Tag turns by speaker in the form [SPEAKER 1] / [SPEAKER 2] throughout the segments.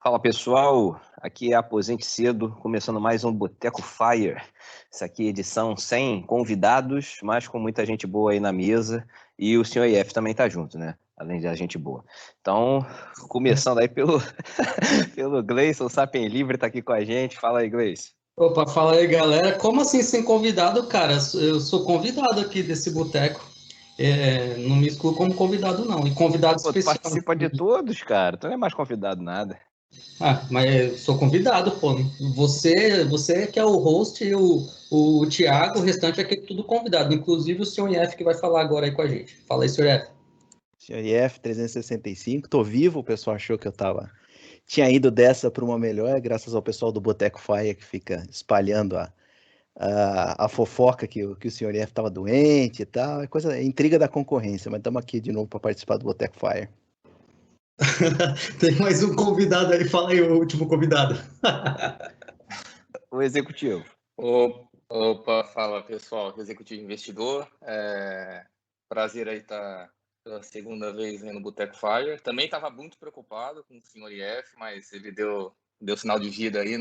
[SPEAKER 1] Fala pessoal, aqui é Aposente Cedo, começando mais um Boteco Fire. Isso aqui é edição sem convidados, mas com muita gente boa aí na mesa. E o senhor IF também tá junto, né? Além de a gente boa. Então, começando aí pelo, pelo Gleison, Sapien Livre tá aqui com a gente. Fala aí, Gleison.
[SPEAKER 2] Opa, fala aí, galera. Como assim sem convidado, cara? Eu sou convidado aqui desse boteco. Não me excluo como convidado, não. E convidado
[SPEAKER 1] Pô, tu
[SPEAKER 2] especial.
[SPEAKER 1] participa de todos, cara. Tu não é mais convidado nada.
[SPEAKER 2] Ah, mas eu sou convidado, pô. Você que é o host e o Thiago, o restante aqui é tudo convidado. Inclusive o senhor IF que vai falar agora aí com a gente. Fala aí, senhor IF.
[SPEAKER 3] Senhor IF 365, tô vivo, o pessoal achou que tinha ido dessa para uma melhor, graças ao pessoal do Boteco Fire que fica espalhando a fofoca que o senhor IF estava doente e tal, é intriga da concorrência, mas estamos aqui de novo para participar do Boteco Fire.
[SPEAKER 2] Tem mais um convidado aí, fala aí o último convidado.
[SPEAKER 1] O executivo.
[SPEAKER 4] Opa, fala pessoal, executivo investidor. Prazer aí estar pela segunda vez aí no Boteco Fire. Também estava muito preocupado com o senhor IF, mas ele deu sinal de vida aí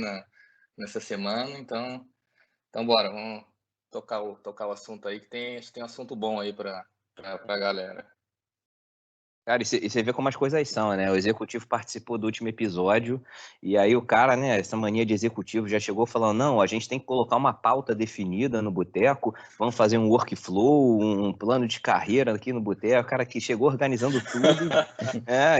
[SPEAKER 4] nessa semana, então bora, vamos tocar o assunto aí, que acho que tem um assunto bom aí para a galera.
[SPEAKER 1] Cara, e você vê como as coisas são, né? O executivo participou do último episódio e aí o cara, né, essa mania de executivo já chegou falando, não, a gente tem que colocar uma pauta definida no boteco, vamos fazer um workflow, um plano de carreira aqui no boteco, o cara que chegou organizando tudo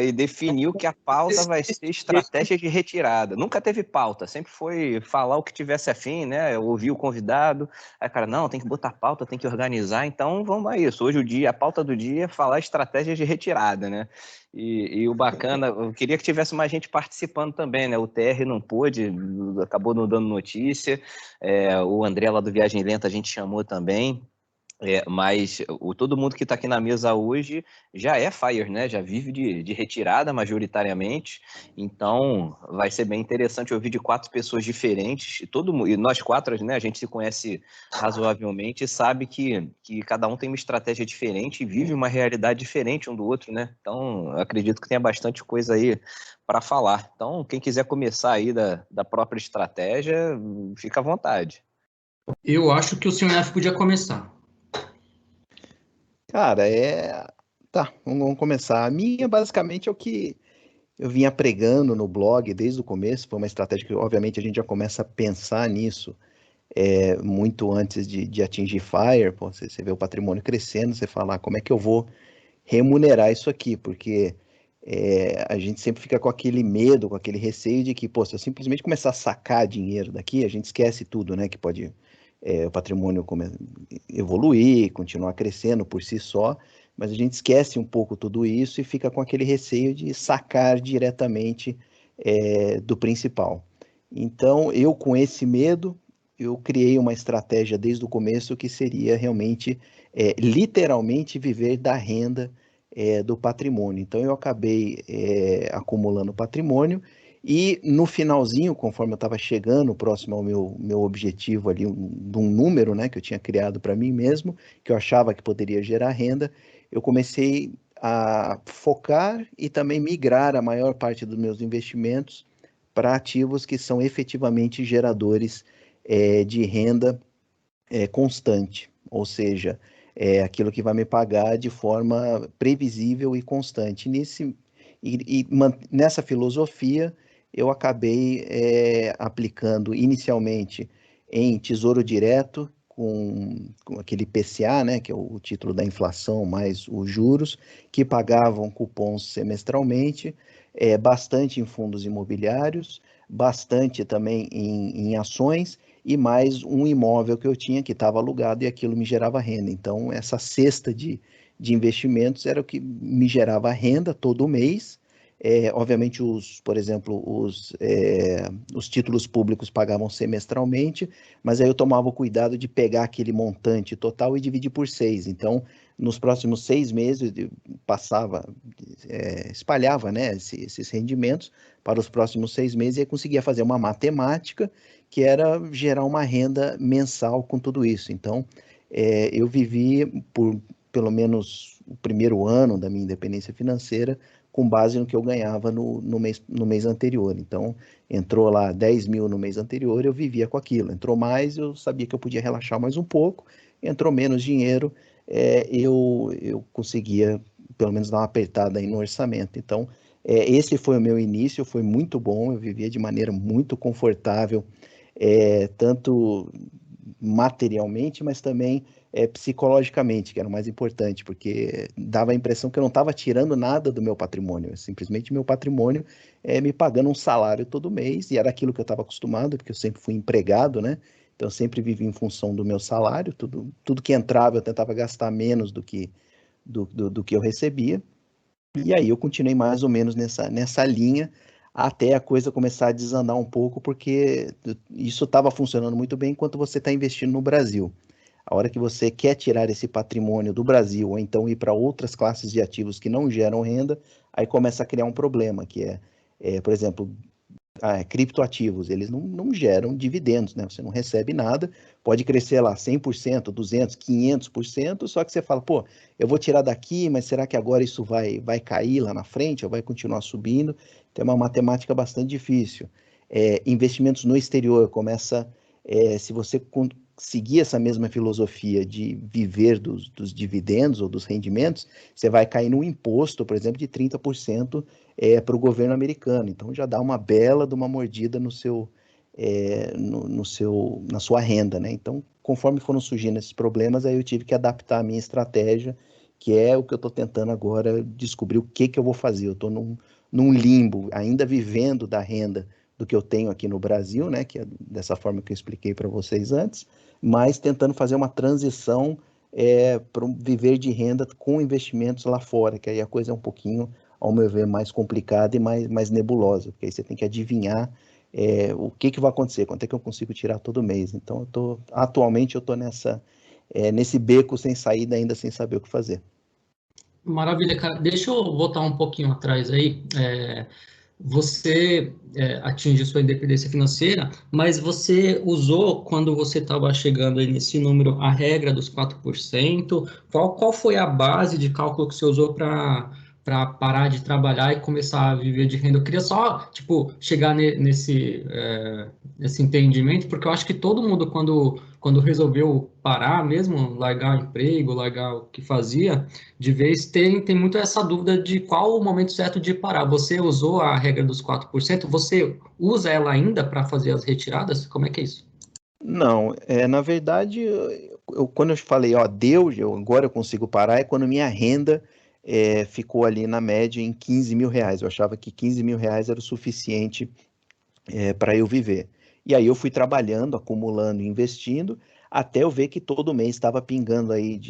[SPEAKER 1] e definiu que a pauta vai ser estratégia de retirada. Nunca teve pauta, sempre foi falar o que tivesse afim, né? Ouvir o convidado, aí o cara, não, tem que botar pauta, tem que organizar, então vamos a isso. Hoje a pauta do dia é falar estratégias de retirada, né? E o bacana, eu queria que tivesse mais gente participando também, né? O TR não pôde, acabou não dando notícia, o André lá do Viagem Lenta a gente chamou também, mas todo mundo que está aqui na mesa hoje já é Fire, né? Já vive de retirada majoritariamente, então vai ser bem interessante ouvir de 4 pessoas diferentes, e nós 4, né? A gente se conhece razoavelmente e sabe que cada um tem uma estratégia diferente e vive uma realidade diferente um do outro, né? Então acredito que tenha bastante coisa aí para falar. Então quem quiser começar aí da própria estratégia, fica à vontade.
[SPEAKER 2] Eu acho que o senhor IF podia começar.
[SPEAKER 3] Cara, Tá, vamos começar. A minha, basicamente, é o que eu vinha pregando no blog desde o começo, foi uma estratégia que, obviamente, a gente já começa a pensar nisso muito antes de atingir Fire. Pô, você vê o patrimônio crescendo, você fala, como é que eu vou remunerar isso aqui? Porque a gente sempre fica com aquele medo, com aquele receio de que, pô, se eu simplesmente começar a sacar dinheiro daqui, a gente esquece tudo, né? Que pode o patrimônio evoluir, continuar crescendo por si só, mas a gente esquece um pouco tudo isso e fica com aquele receio de sacar diretamente do principal. Então, eu com esse medo, eu criei uma estratégia desde o começo que seria realmente, literalmente, viver da renda do patrimônio. Então, eu acabei acumulando patrimônio e no finalzinho, conforme eu estava chegando próximo ao meu objetivo ali, de um número, né, que eu tinha criado para mim mesmo, que eu achava que poderia gerar renda, eu comecei a focar e também migrar a maior parte dos meus investimentos para ativos que são efetivamente geradores de renda constante, ou seja, aquilo que vai me pagar de forma previsível e constante. Nessa filosofia, eu acabei aplicando inicialmente em Tesouro Direto, com aquele PCA, né, que é o título da inflação, mais os juros, que pagavam cupons semestralmente, bastante em fundos imobiliários, bastante também em ações, e mais um imóvel que eu tinha que estava alugado e aquilo me gerava renda. Então, essa cesta de investimentos era o que me gerava renda todo mês. Obviamente, por exemplo, os títulos públicos pagavam semestralmente, mas aí eu tomava o cuidado de pegar aquele montante total e dividir por 6. Então, nos próximos 6 meses, eu espalhava, né, esses rendimentos para os próximos 6 meses e aí conseguia fazer uma matemática que era gerar uma renda mensal com tudo isso. Então, eu vivi por pelo menos o primeiro ano da minha independência financeira com base no que eu ganhava no mês anterior. Então, entrou lá 10 mil no mês anterior, eu vivia com aquilo. Entrou mais, eu sabia que eu podia relaxar mais um pouco. Entrou menos dinheiro, eu conseguia pelo menos dar uma apertada aí no orçamento. Então, esse foi o meu início, foi muito bom, eu vivia de maneira muito confortável, tanto materialmente, mas também psicologicamente, que era o mais importante, porque dava a impressão que eu não estava tirando nada do meu patrimônio, simplesmente meu patrimônio me pagando um salário todo mês, e era aquilo que eu estava acostumado, porque eu sempre fui empregado, né? Então eu sempre vivi em função do meu salário, tudo que entrava eu tentava gastar menos do que eu recebia, e aí eu continuei mais ou menos nessa linha, até a coisa começar a desandar um pouco, porque isso estava funcionando muito bem enquanto você está investindo no Brasil. A hora que você quer tirar esse patrimônio do Brasil, ou então ir para outras classes de ativos que não geram renda, aí começa a criar um problema, que por exemplo, criptoativos, eles não geram dividendos, né? Você não recebe nada, pode crescer lá 100%, 200%, 500%, só que você fala, pô, eu vou tirar daqui, mas será que agora isso vai cair lá na frente, ou vai continuar subindo? Então é uma matemática bastante difícil. Investimentos no exterior começa, se você seguir essa mesma filosofia de viver dos dividendos ou dos rendimentos, você vai cair num imposto, por exemplo, de 30% para o governo americano. Então já dá uma bela de uma mordida na sua renda, né? Então, conforme foram surgindo esses problemas, aí eu tive que adaptar a minha estratégia, que é o que eu estou tentando agora descobrir o que eu vou fazer. Eu estou num limbo, ainda vivendo da renda do que eu tenho aqui no Brasil, né? Que é dessa forma que eu expliquei para vocês antes, mas tentando fazer uma transição para viver de renda com investimentos lá fora, que aí a coisa é um pouquinho, ao meu ver, mais complicada e mais nebulosa, porque aí você tem que adivinhar o que vai acontecer, quanto é que eu consigo tirar todo mês. Então, atualmente eu estou nesse beco sem saída, ainda sem saber o que fazer.
[SPEAKER 2] Maravilha, cara. Deixa eu voltar um pouquinho atrás aí. Você atinge sua independência financeira, mas você usou, quando você estava chegando aí nesse número, a regra dos 4%? Qual foi a base de cálculo que você usou para parar de trabalhar e começar a viver de renda? Eu queria só, tipo, chegar nesse entendimento, porque eu acho que todo mundo, quando resolveu parar mesmo, largar o emprego, largar o que fazia, de vez tem muito essa dúvida de qual o momento certo de parar. Você usou a regra dos 4%? Você usa ela ainda para fazer as retiradas? Como é que é isso?
[SPEAKER 3] Não, na verdade, quando eu falei, ó, agora eu consigo parar, é quando minha renda ficou ali na média em 15 mil reais. Eu achava que 15 mil reais era o suficiente para eu viver. E aí eu fui trabalhando, acumulando, investindo, até eu ver que todo mês estava pingando aí,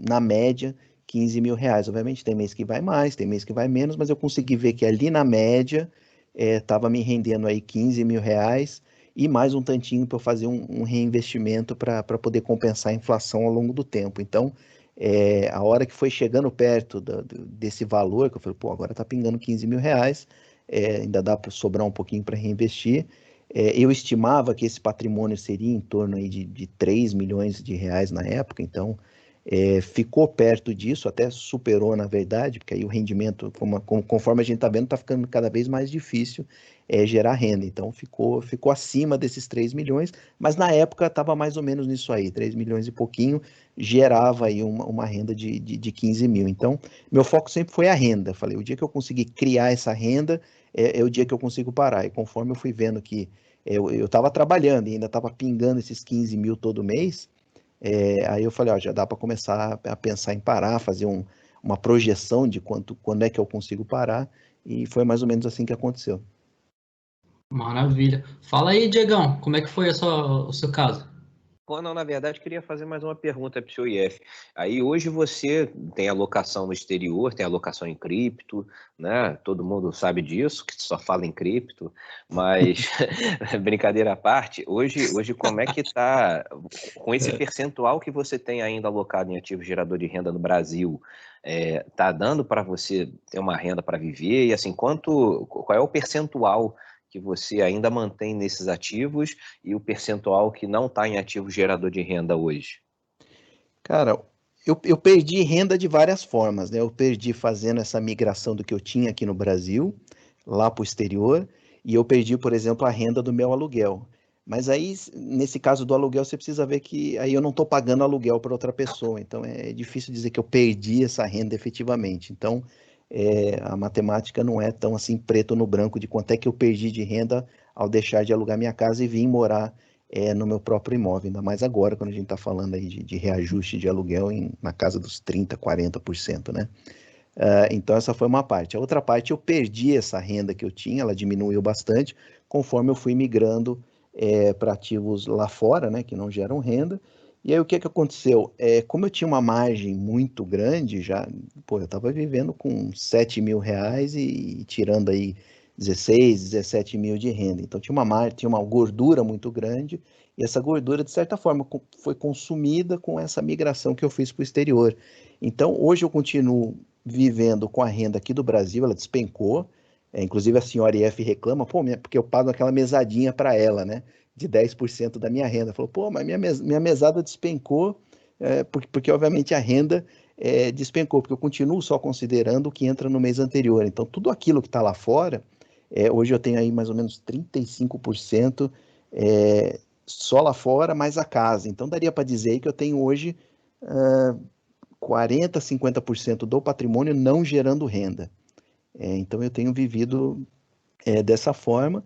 [SPEAKER 3] na média, 15 mil reais. Obviamente tem mês que vai mais, tem mês que vai menos, mas eu consegui ver que ali na média estava me rendendo aí 15 mil reais e mais um tantinho para eu fazer um reinvestimento para poder compensar a inflação ao longo do tempo. Então, a hora que foi chegando perto desse valor, que eu falei, pô, agora está pingando 15 mil reais, ainda dá para sobrar um pouquinho para reinvestir. Eu estimava que esse patrimônio seria em torno aí de 3 milhões de reais na época, então ficou perto disso, até superou na verdade, porque aí o rendimento, conforme a gente está vendo, está ficando cada vez mais difícil gerar renda, então ficou acima desses 3 milhões, mas na época estava mais ou menos nisso aí, 3 milhões e pouquinho, gerava aí uma renda de 15 mil. Então, meu foco sempre foi a renda. Falei, o dia que eu conseguir criar essa renda, é o dia que eu consigo parar. E conforme eu fui vendo que eu estava trabalhando e ainda estava pingando esses 15 mil todo mês, aí eu falei, ó, já dá para começar a pensar em parar, fazer uma projeção de quando é que eu consigo parar. E foi mais ou menos assim que aconteceu.
[SPEAKER 2] Maravilha. Fala aí, Diegão, como é que foi o seu caso?
[SPEAKER 1] Pô, não, na verdade, queria fazer mais uma pergunta para o seu IF. Aí hoje você tem alocação no exterior, tem alocação em cripto, né? Todo mundo sabe disso, que só fala em cripto, mas brincadeira à parte, hoje como é que está com esse percentual que você tem ainda alocado em ativo gerador de renda no Brasil? Tá dando para você ter uma renda para viver? E assim, qual é o percentual que você ainda mantém nesses ativos e o percentual que não está em ativo gerador de renda hoje?
[SPEAKER 3] Cara, Eu perdi renda de várias formas, né? Eu perdi fazendo essa migração do que eu tinha aqui no Brasil, lá para o exterior, e eu perdi, por exemplo, a renda do meu aluguel. Mas aí, nesse caso do aluguel, você precisa ver que aí eu não estou pagando aluguel para outra pessoa, então é difícil dizer que eu perdi essa renda efetivamente. Então, a matemática não é tão assim preto no branco de quanto é que eu perdi de renda ao deixar de alugar minha casa e vir morar no meu próprio imóvel, ainda mais agora, quando a gente está falando aí de reajuste de aluguel na casa dos 30%, 40%, né? Então, essa foi uma parte. A outra parte, eu perdi essa renda que eu tinha, ela diminuiu bastante, conforme eu fui migrando para ativos lá fora, né, que não geram renda. E aí, o que aconteceu? Como eu tinha uma margem muito grande, já, pô, eu estava vivendo com 7 mil reais e tirando aí 16, 17 mil de renda. Então, tinha uma gordura muito grande, e essa gordura, de certa forma, foi consumida com essa migração que eu fiz para o exterior. Então, hoje eu continuo vivendo com a renda aqui do Brasil, ela despencou. Inclusive a senhora IF reclama, pô, porque eu pago aquela mesadinha para ela, né? De 10% da minha renda. Falou, pô, mas minha mesada despencou, porque obviamente a renda despencou, porque eu continuo só considerando o que entra no mês anterior. Então, tudo aquilo que está lá fora, hoje eu tenho aí mais ou menos 35% só lá fora, mais a casa. Então, daria para dizer aí que eu tenho hoje 40%, 50% do patrimônio não gerando renda. Então, eu tenho vivido dessa forma,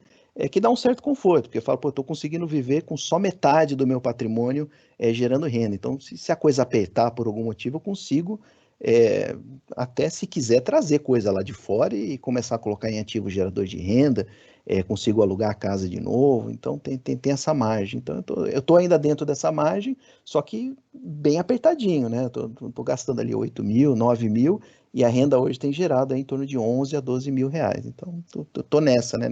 [SPEAKER 3] que dá um certo conforto, porque eu falo, pô, eu estou conseguindo viver com só metade do meu patrimônio gerando renda. Então, se a coisa apertar por algum motivo, eu consigo, até se quiser, trazer coisa lá de fora e começar a colocar em ativo gerador de renda, consigo alugar a casa de novo. Então, tem essa margem. Então, eu tô ainda dentro dessa margem, só que bem apertadinho, né? Tô gastando ali 8 mil, 9 mil, e a renda hoje tem gerado em torno de 11 a 12 mil reais. Então, tô nessa, né?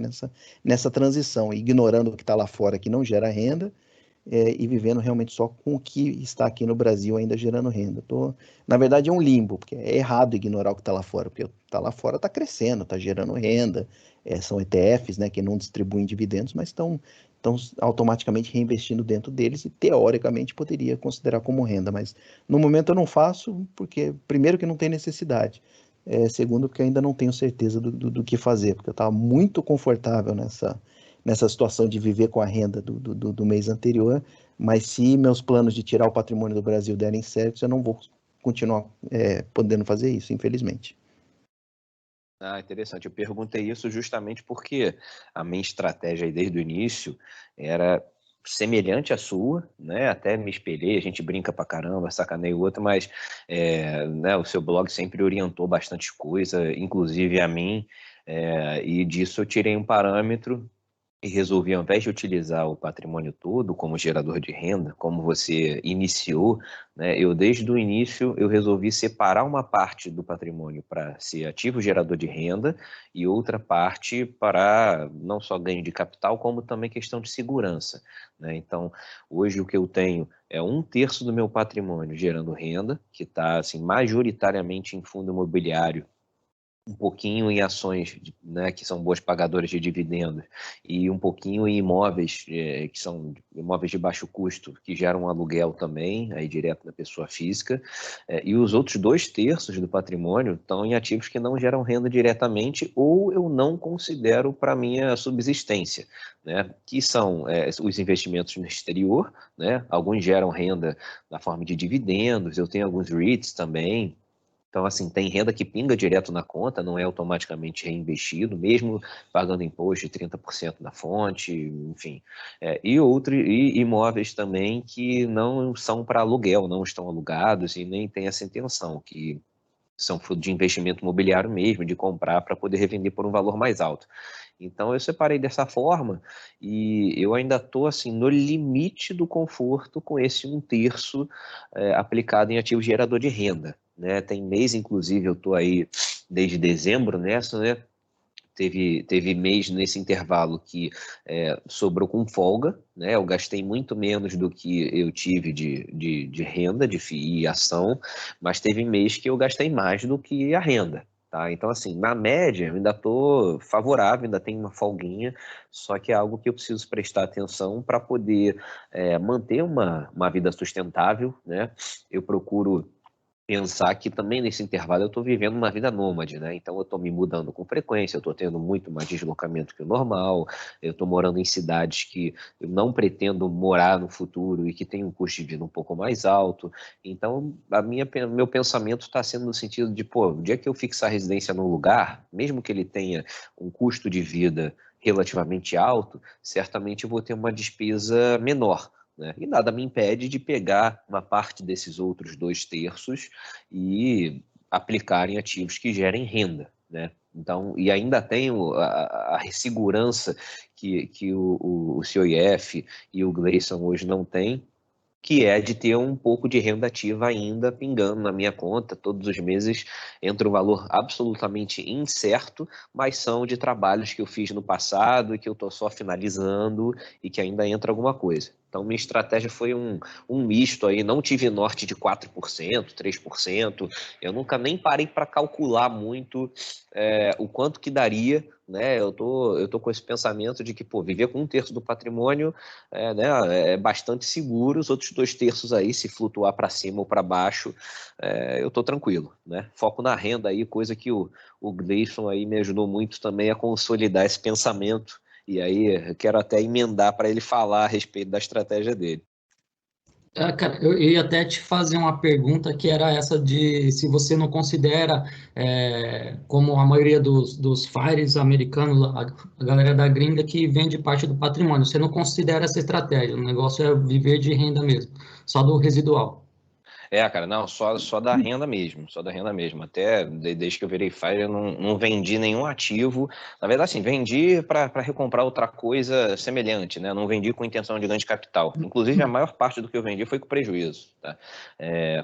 [SPEAKER 3] Nessa transição, ignorando o que está lá fora que não gera renda, e vivendo realmente só com o que está aqui no Brasil ainda gerando renda. Na verdade, é um limbo, porque é errado ignorar o que está lá fora, porque está lá fora está crescendo, está gerando renda, são ETFs, né, que não distribuem dividendos, mas estão automaticamente reinvestindo dentro deles e, teoricamente, poderia considerar como renda. Mas, no momento, eu não faço, porque, primeiro, que não tem necessidade. Segundo, porque ainda não tenho certeza do que fazer, porque eu estava muito confortável nessa situação de viver com a renda do mês anterior, mas se meus planos de tirar o patrimônio do Brasil derem certo, eu não vou continuar podendo fazer isso, infelizmente.
[SPEAKER 1] Interessante. Eu perguntei isso justamente porque a minha estratégia aí desde o início era semelhante à sua, né? Até me espelhei, a gente brinca pra caramba, sacaneia o outro, mas né, o seu blog sempre orientou bastante coisa, inclusive a mim, e disso eu tirei um parâmetro e resolvi, ao invés de utilizar o patrimônio todo como gerador de renda, como você iniciou, né, desde o início, eu resolvi separar uma parte do patrimônio para ser ativo gerador de renda e outra parte para não só ganho de capital, como também questão de segurança, né? Então, hoje o que eu tenho é 1/3 do meu patrimônio gerando renda, que está assim, majoritariamente em fundo imobiliário, um pouquinho em ações, né, que são boas pagadoras de dividendos, e um pouquinho em imóveis, que são imóveis de baixo custo, que geram um aluguel também, aí direto da pessoa física, e os outros 2/3 do patrimônio estão em ativos que não geram renda diretamente ou eu não considero para minha subsistência, né, que são os investimentos no exterior, né, alguns geram renda na forma de dividendos, eu tenho alguns REITs também. Então, assim, tem renda que pinga direto na conta, não é automaticamente reinvestido, mesmo pagando imposto de 30% na fonte, enfim. E imóveis também que não são para aluguel, não estão alugados e nem tem essa intenção, que são fruto de investimento imobiliário mesmo, de comprar para poder revender por um valor mais alto. Então, eu separei dessa forma e eu ainda estou assim, no limite do conforto com esse 1/3 aplicado em ativo gerador de renda, né? Tem mês, inclusive, eu estou aí desde dezembro nessa, né? Teve mês nesse intervalo que sobrou com folga, né? Eu gastei muito menos do que eu tive de renda, de FII e ação, mas teve mês que eu gastei mais do que a renda. Tá? Então, assim, na média, eu ainda estou favorável, ainda tem uma folguinha, só que é algo que eu preciso prestar atenção para poder manter uma vida sustentável, né? Eu procuro pensar que também nesse intervalo eu estou vivendo uma vida nômade, né? Então eu estou me mudando com frequência, eu estou tendo muito mais deslocamento que o normal, eu estou morando em cidades que eu não pretendo morar no futuro e que tem um custo de vida um pouco mais alto. Então meu pensamento está sendo no sentido de, pô, o dia que eu fixar residência num lugar, mesmo que ele tenha um custo de vida relativamente alto, certamente eu vou ter uma despesa menor, né? E nada me impede de pegar uma parte desses outros 2/3 e aplicar em ativos que gerem renda, né? Então, e ainda tenho a segurança que o COIF e o Gleison hoje não têm, que é de ter um pouco de renda ativa ainda pingando na minha conta. Todos os meses entra um valor absolutamente incerto, mas são de trabalhos que eu fiz no passado e que eu estou só finalizando e que ainda entra alguma coisa. Então, minha estratégia foi um misto aí, não tive norte de 4%, 3%, eu nunca nem parei para calcular muito o quanto que daria, né? Eu tô com esse pensamento de que, pô, viver com 1/3 do patrimônio né, é bastante seguro, os outros 2/3 aí, se flutuar para cima ou para baixo, eu estou tranquilo, né? Foco na renda aí, coisa que o Gleison aí me ajudou muito também a consolidar esse pensamento, e aí eu quero até emendar para ele falar a respeito da estratégia dele.
[SPEAKER 2] Cara, eu ia até te fazer uma pergunta que era essa de se você não considera, como a maioria dos FIREs americanos, a galera da gringa que vende parte do patrimônio, você não considera essa estratégia, o negócio é viver de renda mesmo, só do residual.
[SPEAKER 1] Cara, não, só da renda mesmo, só da renda mesmo. Até desde que eu virei FIRE, eu não vendi nenhum ativo. Na verdade, sim, vendi para recomprar outra coisa semelhante, né? Não vendi com intenção de ganho de capital. Inclusive, a maior parte do que eu vendi foi com prejuízo, tá?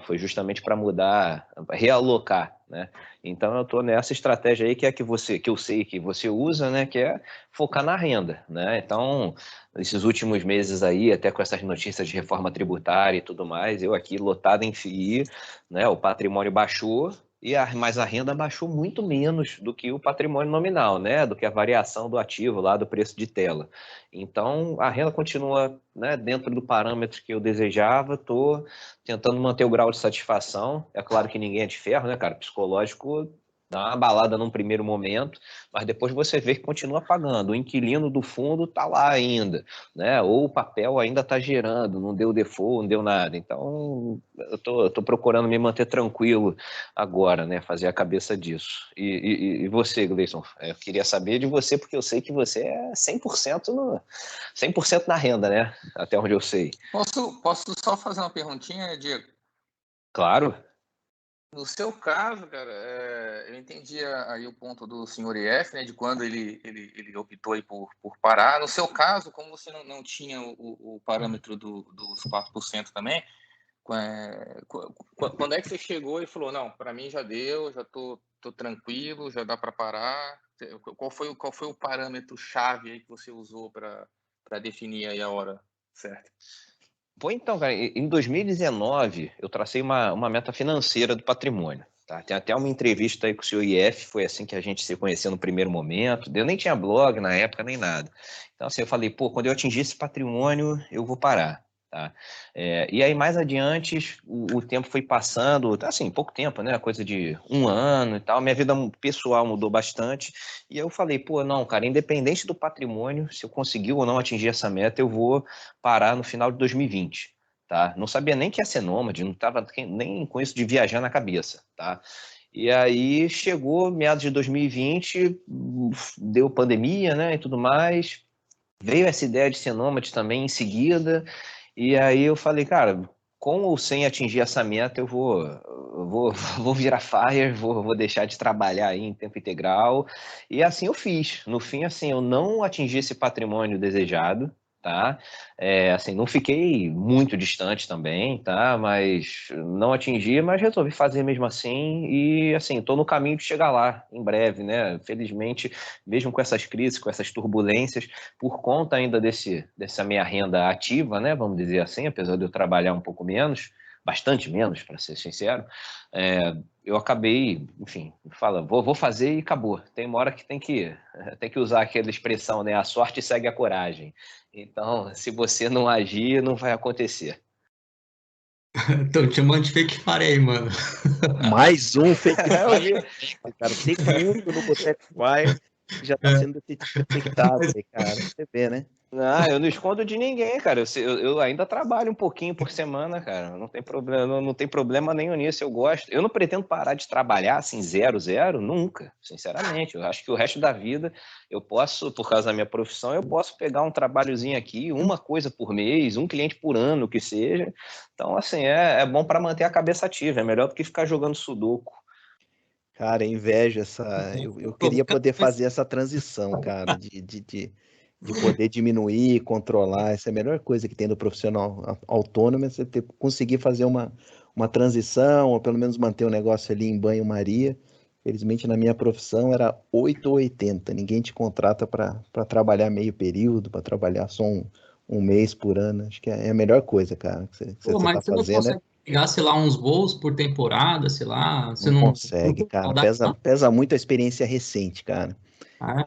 [SPEAKER 1] Foi justamente para mudar, realocar, né? Então, eu estou nessa estratégia aí que é que eu sei que você usa, né? Que é focar na renda, né? Então, esses últimos meses aí, até com essas notícias de reforma tributária e tudo mais, eu aqui lotado em FII, né? O patrimônio baixou, mas a renda baixou muito menos do que o patrimônio nominal, né? Do que a variação do ativo lá do preço de tela. Então, a renda continua, né, dentro do parâmetro que eu desejava, estou tentando manter o grau de satisfação. É claro que ninguém é de ferro, né, cara? Psicológico dá uma balada num primeiro momento, mas depois você vê que continua pagando. O inquilino do fundo está lá ainda, né? Ou o papel ainda está gerando, não deu default, não deu nada. Então, eu tô procurando me manter tranquilo agora, né? Fazer a cabeça disso. E você, Gleison? Eu queria saber de você, porque eu sei que você é 100% na renda, né? Até onde eu sei.
[SPEAKER 4] Posso só fazer uma perguntinha, Diego?
[SPEAKER 1] Claro.
[SPEAKER 4] No seu caso, cara, eu entendi aí o ponto do senhor IF, né, de quando ele optou aí por parar. No seu caso, como você não tinha o parâmetro dos 4% também, quando é que você chegou e falou, não, para mim já deu, já tô tranquilo, já dá para parar? Qual foi o parâmetro chave aí que você usou para definir aí a hora certa?
[SPEAKER 1] Pô, então, cara, em 2019 eu tracei uma meta financeira do patrimônio. Tá? Tem até uma entrevista aí com o senhor IF, foi assim que a gente se conheceu no primeiro momento. Eu nem tinha blog na época, nem nada. Então, assim, eu falei, pô, quando eu atingir esse patrimônio, eu vou parar. Tá? E aí, mais adiante, o tempo foi passando, assim, pouco tempo, né? Coisa de 1 ano e tal. Minha vida pessoal mudou bastante. E eu falei, pô, não, cara, independente do patrimônio, se eu conseguir ou não atingir essa meta, eu vou parar no final de 2020. Tá? Não sabia nem que ia ser nômade, não estava nem com isso de viajar na cabeça. Tá? E aí chegou meados de 2020, deu pandemia, né, e tudo mais. Veio essa ideia de ser nômade também em seguida. E aí eu falei, cara, com ou sem atingir essa meta, eu vou virar FIRE, vou deixar de trabalhar aí em tempo integral. E assim eu fiz. No fim, assim, eu não atingi esse patrimônio desejado, tá? Assim, não fiquei muito distante também, tá? Mas não atingi, mas resolvi fazer mesmo assim. E assim, estou no caminho de chegar lá em breve, né? Felizmente, mesmo com essas crises, com essas turbulências, por conta ainda dessa minha renda ativa, né, vamos dizer assim, apesar de eu trabalhar um pouco menos, bastante menos, para ser sincero, eu acabei, enfim, vou fazer e acabou. Tem uma hora que tem que usar aquela expressão, né, a sorte segue a coragem. Então, se você não agir, não vai acontecer.
[SPEAKER 2] Tô te chamando de fake farei, mano.
[SPEAKER 3] Mais um fake fire, cara. Segundo no Boteco Fire, já tá sendo detectado, cara. Você vê, né?
[SPEAKER 1] Não, eu não escondo de ninguém, cara. Eu ainda trabalho um pouquinho por semana, cara. Não tem problema, não tem problema nenhum nisso. Eu gosto. Eu não pretendo parar de trabalhar assim, 0, nunca, sinceramente. Eu acho que o resto da vida eu posso, por causa da minha profissão, eu posso pegar um trabalhozinho aqui, uma coisa por mês, um cliente por ano, que seja. Então, assim, é bom para manter a cabeça ativa. É melhor do que ficar jogando sudoku.
[SPEAKER 3] Cara, inveja essa. Eu queria poder fazer essa transição, cara, de poder diminuir, controlar. Essa é a melhor coisa que tem do profissional autônomo, é você conseguir fazer uma transição, ou pelo menos manter o negócio ali em banho-maria. Felizmente, na minha profissão, era 8 ou 80. Ninguém te contrata para trabalhar meio período, para trabalhar só um mês por ano. Acho que é a melhor coisa, cara, que você
[SPEAKER 2] Pô,
[SPEAKER 3] está
[SPEAKER 2] mas você não
[SPEAKER 3] fazendo.
[SPEAKER 2] consegue pegar, sei lá, uns voos por temporada, sei lá, você
[SPEAKER 3] Não
[SPEAKER 2] não
[SPEAKER 3] consegue,
[SPEAKER 2] tem
[SPEAKER 3] cara.
[SPEAKER 2] saudade, não?
[SPEAKER 3] Pesa muito a experiência recente, cara.
[SPEAKER 2] Ah,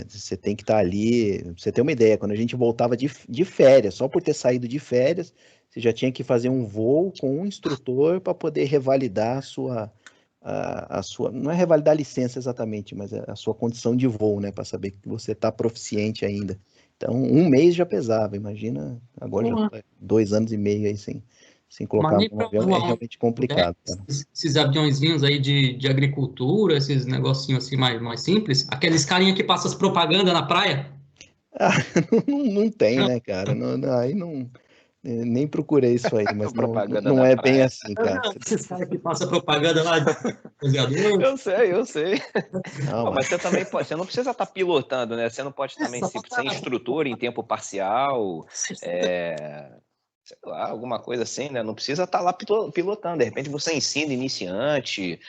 [SPEAKER 3] Você tem que estar ali. Pra você ter uma ideia, quando a gente voltava de férias, só por ter saído de férias, você já tinha que fazer um voo com um instrutor para poder revalidar a sua. Não é revalidar a licença exatamente, mas a sua condição de voo, né? Para saber que você está proficiente ainda. Então, um mês já pesava, imagina. Agora já
[SPEAKER 2] porra.
[SPEAKER 3] tá 2 anos e meio aí sem colocar
[SPEAKER 2] Mas
[SPEAKER 3] a
[SPEAKER 2] nem
[SPEAKER 3] mão no
[SPEAKER 2] para
[SPEAKER 3] avião, é
[SPEAKER 2] voar um
[SPEAKER 3] realmente complicado, cara.
[SPEAKER 2] esses aviãozinhos aí de agricultura, esses negocinhos assim mais simples, aqueles carinha que passam as propagandas na praia.
[SPEAKER 3] Ah, não tem, né, cara? Aí não, nem procurei isso aí, mas não,
[SPEAKER 1] Propaganda
[SPEAKER 3] não
[SPEAKER 1] na
[SPEAKER 3] é bem
[SPEAKER 1] praia.
[SPEAKER 3] assim, cara.
[SPEAKER 2] Esses caras que passam propaganda lá de bronzeador.
[SPEAKER 1] Eu sei.
[SPEAKER 3] Não,
[SPEAKER 1] Pô,
[SPEAKER 3] mas
[SPEAKER 1] mas você também pode, você não precisa estar pilotando, né? Você não pode também ser instrutor em tempo parcial, sei lá, alguma coisa assim, né? Não precisa estar lá pilotando. De repente você ensina iniciante,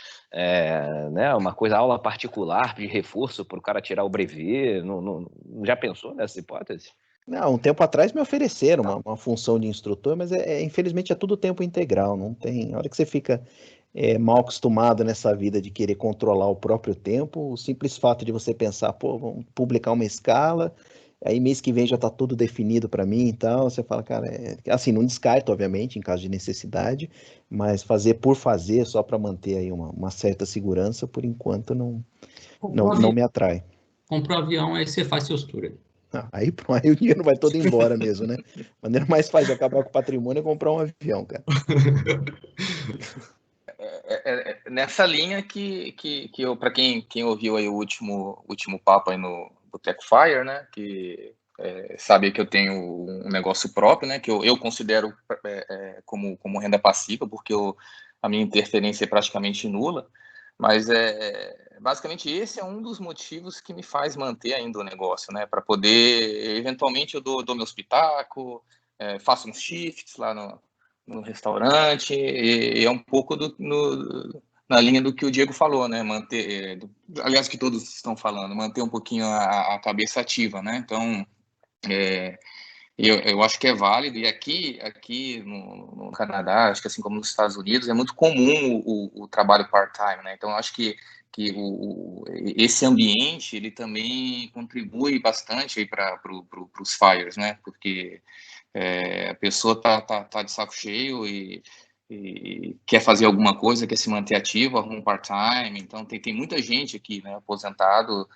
[SPEAKER 1] né? Uma coisa, aula particular de reforço para o cara tirar o brevet. Já pensou nessa hipótese?
[SPEAKER 3] não, um tempo atrás me ofereceram uma função de instrutor, mas infelizmente é tudo tempo integral, não tem. A hora que você fica mal acostumado nessa vida de querer controlar o próprio tempo, o simples fato de você pensar, pô, vamos publicar uma escala, aí mês que vem já está tudo definido para mim e tal, você fala, cara, assim, não descarto, obviamente, em caso de necessidade, mas fazer por fazer, só para manter aí uma certa segurança, por enquanto
[SPEAKER 2] Comprou
[SPEAKER 3] não
[SPEAKER 2] avião,
[SPEAKER 3] me atrai.
[SPEAKER 2] comprou avião, aí você faz seus tours.
[SPEAKER 3] Ah, aí o dinheiro vai todo embora mesmo, né? A maneira mais fácil de acabar com o patrimônio é comprar um avião, cara.
[SPEAKER 4] Nessa linha que eu, para quem ouviu aí o último papo aí no Boteco Fire, né, que sabe que eu tenho um negócio próprio, né, que eu considero como renda passiva, porque a minha interferência é praticamente nula, mas basicamente esse é um dos motivos que me faz manter ainda o negócio, né, para poder, eventualmente eu dou meu espetáculo, faço uns shifts lá no restaurante, e é um pouco na linha do que o Diego falou, né? Manter, aliás, que todos estão falando, manter um pouquinho a cabeça ativa, né? Então, eu acho que é válido, e aqui no Canadá, acho que assim como nos Estados Unidos, é muito comum o trabalho part-time, né? Então, acho que esse ambiente, ele também contribui bastante para os fires, né? Porque a pessoa tá de saco cheio e quer fazer alguma coisa, quer se manter ativo, arruma um part-time. Então, tem muita gente aqui, né, aposentado,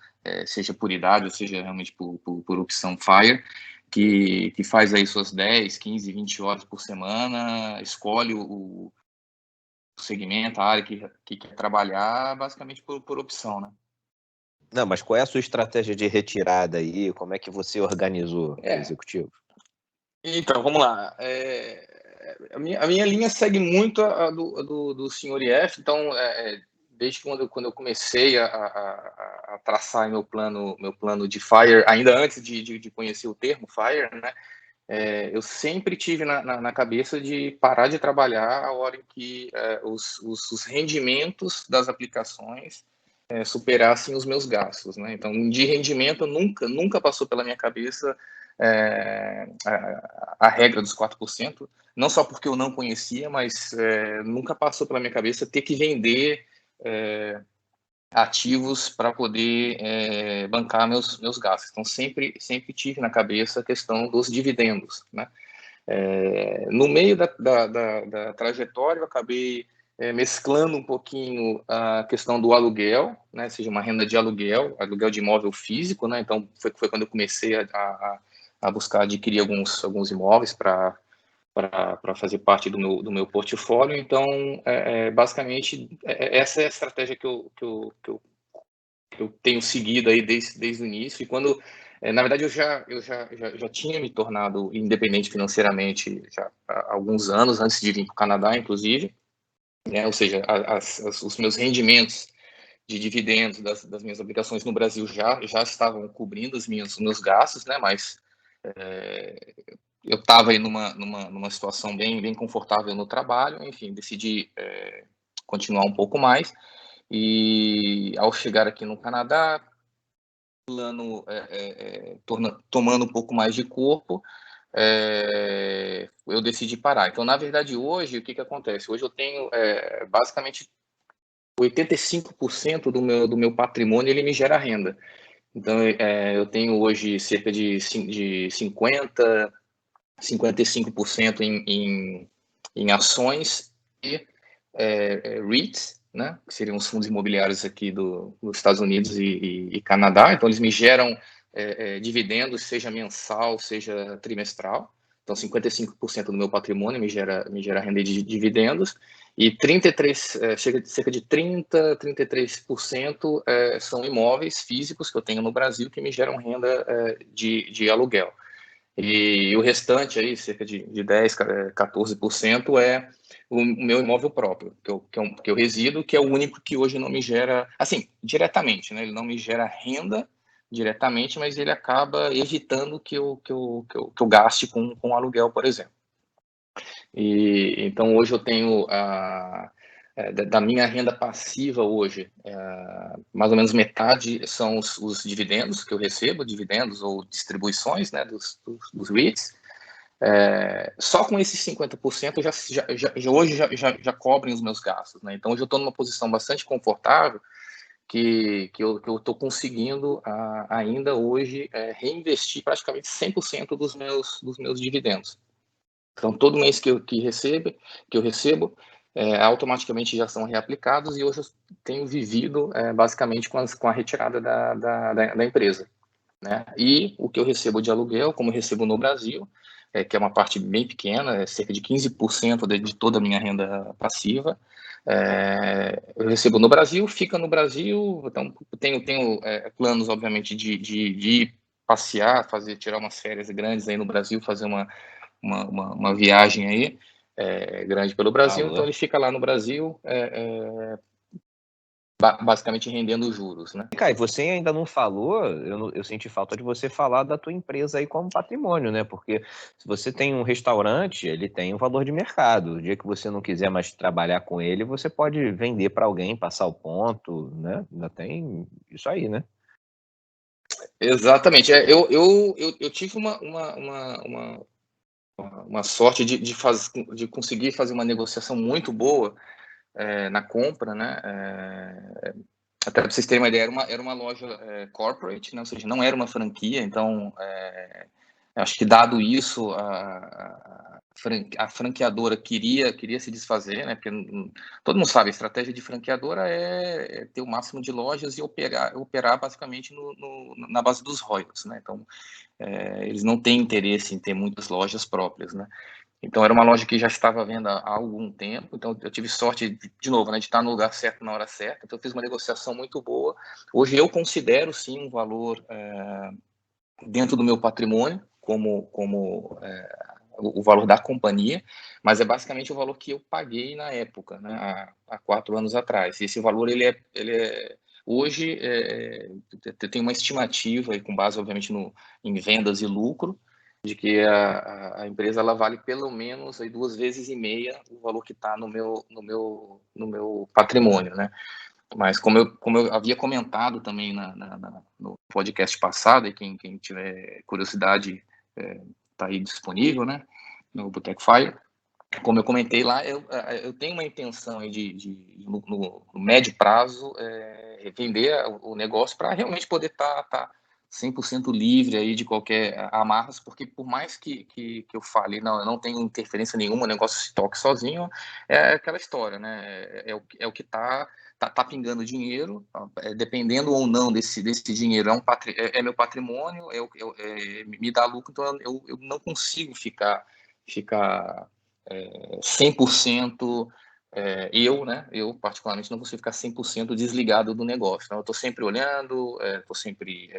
[SPEAKER 4] seja por idade ou seja realmente por opção FIRE, que faz aí suas 10, 15, 20 horas por semana, escolhe o segmento, a área que quer trabalhar, basicamente por opção, né?
[SPEAKER 1] Não, mas qual é a sua estratégia de retirada aí? Como é que você organizou o executivo?
[SPEAKER 4] Então, vamos lá. A minha linha segue muito a do Sr. IF, então, desde quando eu comecei a traçar meu plano de FIRE, ainda antes de conhecer o termo FIRE, né, eu sempre tive na cabeça de parar de trabalhar a hora em que os rendimentos das aplicações superassem os meus gastos, né? Então, de rendimento, nunca passou pela minha cabeça a regra dos 4%, não só porque eu não conhecia, mas nunca passou pela minha cabeça ter que vender ativos para poder bancar meus gastos. Então, sempre tive na cabeça a questão dos dividendos, né? No meio da trajetória, eu acabei mesclando um pouquinho a questão do aluguel, né, seja uma renda de aluguel de imóvel físico, né, então foi quando eu comecei a buscar adquirir alguns imóveis para fazer parte do meu portfólio. Então, basicamente, essa é a estratégia que eu tenho seguido aí desde o início. E quando, na verdade, eu já tinha me tornado independente financeiramente já há alguns anos, antes de vir para o Canadá, inclusive, né? Ou seja, os meus rendimentos de dividendos das minhas obrigações no Brasil já estavam cobrindo os meus gastos, né? Mas eu estava aí numa situação bem confortável no trabalho, enfim, decidi continuar um pouco mais. E ao chegar aqui no Canadá, plano tomando um pouco mais de corpo, eu decidi parar. Então, na verdade, hoje, o que acontece? Hoje eu tenho basicamente 85% do meu patrimônio, ele me gera renda. Então, eu tenho hoje cerca de 55% em ações e REITs, né, que seriam os fundos imobiliários aqui dos Estados Unidos e Canadá. Então, eles me geram dividendos, seja mensal, seja trimestral. Então, 55% do meu patrimônio me gera renda de dividendos, e cerca de 33% são imóveis físicos que eu tenho no Brasil que me geram renda de aluguel. E o restante, aí, cerca de 10%, 14%, é o meu imóvel próprio, que eu resido, que é o único que hoje não me gera, assim, diretamente, né? Ele não me gera renda diretamente, mas ele acaba evitando que eu gaste com aluguel, por exemplo. E então hoje eu tenho da minha renda passiva hoje, mais ou menos metade são os dividendos que eu recebo, dividendos ou distribuições, né, dos REITs. Só com esses 50% hoje já cobrem os meus gastos, né? Então hoje eu estou numa posição bastante confortável que eu estou conseguindo ainda hoje reinvestir praticamente 100% dos meus dividendos. Então, todo mês que eu recebo, automaticamente já são reaplicados, e hoje eu tenho vivido basicamente com a retirada da empresa, né? E o que eu recebo de aluguel, como eu recebo no Brasil, que é uma parte bem pequena, cerca de 15% de toda a minha renda passiva, eu recebo no Brasil, fica no Brasil. Então, tenho planos, obviamente, de passear, tirar umas férias grandes aí no Brasil, fazer uma viagem aí grande pelo Brasil. Então ele fica lá no Brasil, basicamente rendendo juros, né?
[SPEAKER 1] Cara, e você ainda não falou, eu senti falta de você falar da tua empresa aí como patrimônio, né? Porque se você tem um restaurante, ele tem um valor de mercado. O dia que você não quiser mais trabalhar com ele, você pode vender para alguém, passar o ponto, né? Ainda tem isso aí, né?
[SPEAKER 4] Exatamente. Eu tive uma sorte de conseguir fazer uma negociação muito boa na compra, né? Até para vocês terem uma ideia, era uma loja corporate, né? Ou seja, não era uma franquia. Então, acho que dado isso, a franqueadora queria se desfazer, né? Porque todo mundo sabe, a estratégia de franqueadora é ter o máximo de lojas e operar basicamente na base dos royalties, né? Então, eles não têm interesse em ter muitas lojas próprias, né? Então, era uma loja que já estava à venda há algum tempo. Então, eu tive sorte, de novo, né, de estar no lugar certo na hora certa. Então, eu fiz uma negociação muito boa. Hoje, eu considero, sim, um valor dentro do meu patrimônio, como o valor da companhia, mas é basicamente o valor que eu paguei na época, né, há 4 anos atrás. E esse valor, hoje, tem uma estimativa, e com base, obviamente, em vendas e lucro, de que a empresa ela vale pelo menos aí 2,5 vezes o valor que está no meu patrimônio, né? Mas como eu havia comentado também no podcast passado, e quem tiver curiosidade está aí disponível, né, no Boteco Fire. Como eu comentei lá, eu tenho uma intenção aí no médio prazo vender o negócio para realmente poder estar 100% livre aí de qualquer amarras, porque por mais que eu fale, não, eu não tenho interferência nenhuma, o negócio se toque sozinho, é aquela história, né? É o que tá pingando dinheiro, dependendo ou não desse dinheiro, é meu patrimônio, me dá lucro, então eu não consigo ficar 100%. Eu particularmente não consigo ficar 100% desligado do negócio. Então, eu estou sempre olhando, estou sempre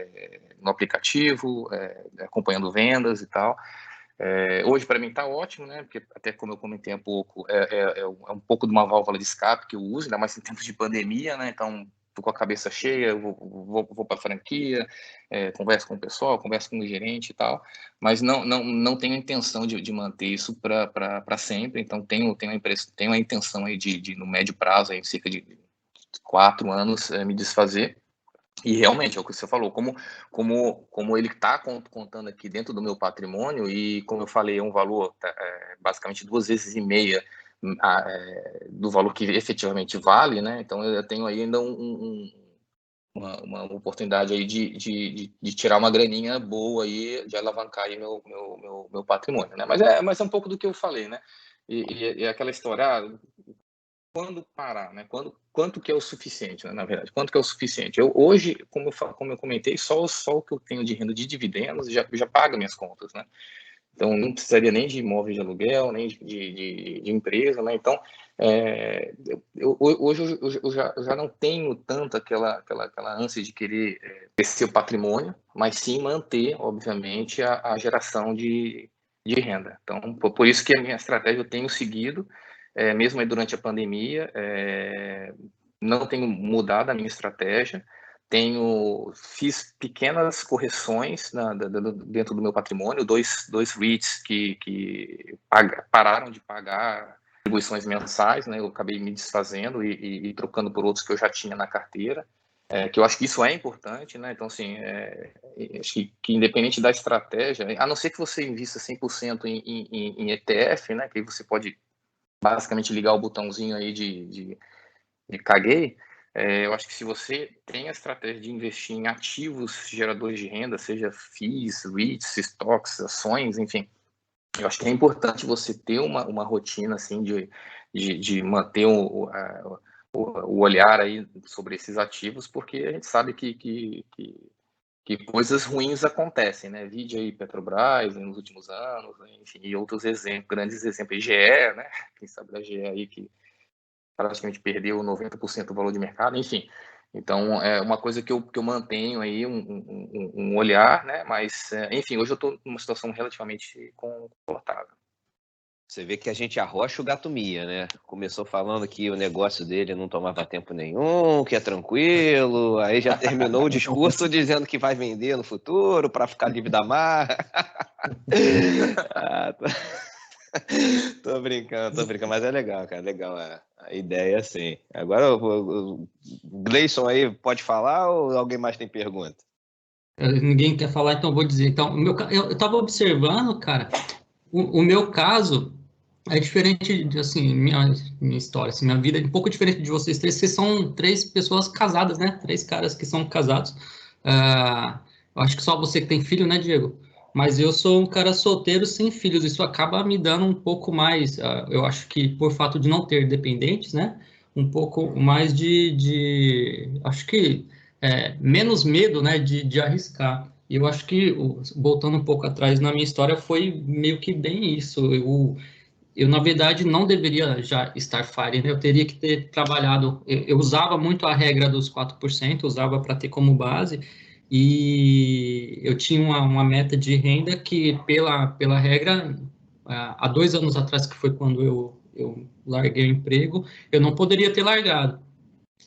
[SPEAKER 4] no aplicativo, acompanhando vendas e tal. Hoje, para mim, está ótimo, né? Porque, até como eu comentei há pouco, é um pouco de uma válvula de escape que eu uso, ainda mais em tempos de pandemia, né? Então, estou com a cabeça cheia, vou para a franquia, converso com o pessoal, converso com o gerente e tal, mas não tenho a intenção de manter isso para sempre. Então, tenho a intenção aí de no médio prazo, aí, cerca de 4 anos, me desfazer. E realmente, é o que você falou, como ele está contando aqui dentro do meu patrimônio, e como eu falei, é um valor basicamente 2,5 vezes do valor que efetivamente vale, né? Então eu tenho aí ainda uma oportunidade aí de tirar uma graninha boa aí, de alavancar aí meu patrimônio, né? Mas é um pouco do que eu falei, né? E aquela história, quando parar, né? Quanto que é o suficiente, né? Na verdade, quanto que é o suficiente? Hoje, como eu comentei, só o que eu tenho de renda de dividendos já paga minhas contas, né? Então, não precisaria nem de imóvel de aluguel, nem de empresa, né? Então, hoje eu já não tenho tanto aquela ânsia de querer crescer o patrimônio, mas sim manter, obviamente, a geração de renda. Então, por isso que a minha estratégia eu tenho seguido, mesmo aí durante a pandemia, não tenho mudado a minha estratégia, fiz pequenas correções dentro do meu patrimônio, dois REITs que pararam de pagar contribuições mensais, né? Eu acabei me desfazendo e trocando por outros que eu já tinha na carteira, que eu acho que isso é importante, né? Então, assim, acho que independente da estratégia, a não ser que você invista 100% em ETF, né? Que aí você pode basicamente ligar o botãozinho aí de caguei. Eu acho que se você tem a estratégia de investir em ativos geradores de renda, seja FIIs, REITs, estoques, ações, enfim, eu acho que é importante você ter uma rotina assim de manter o olhar aí sobre esses ativos, porque a gente sabe que coisas ruins acontecem, né? Vide aí Petrobras nos últimos anos, enfim, e outros exemplos, grandes exemplos, GE, né? Quem sabe da GE aí que praticamente perdeu 90% do valor de mercado, enfim. Então, é uma coisa que eu mantenho aí, um olhar, né? Mas, enfim, hoje eu estou numa situação relativamente confortável.
[SPEAKER 1] Você vê que a gente arrocha o gato mia, né? Começou falando que o negócio dele não tomava tempo nenhum, que é tranquilo, aí já terminou o discurso dizendo que vai vender no futuro para ficar livre da marra. Tô brincando, mas é legal, cara, legal a ideia, sim. Agora o Gleison aí pode falar ou alguém mais tem pergunta?
[SPEAKER 2] Ninguém quer falar, então eu vou dizer. Então, eu estava observando, cara, o meu caso é diferente, assim, minha história, assim, minha vida é um pouco diferente de vocês três, vocês são 3 pessoas casadas, né? 3 caras que são casados. Eu acho que só você que tem filho, né, Diego? Mas eu sou um cara solteiro sem filhos, isso acaba me dando um pouco mais, eu acho que por fato de não ter dependentes, né? Um pouco mais acho que menos medo, né, de arriscar. E eu acho que, voltando um pouco atrás na minha história, foi meio que bem isso. Eu, na verdade, não deveria já estar FIRE, né? Eu teria que ter trabalhado. Eu usava muito a regra dos 4%, usava para ter como base, e eu tinha uma meta de renda que, pela regra, há 2 anos atrás, que foi quando eu larguei o emprego, eu não poderia ter largado.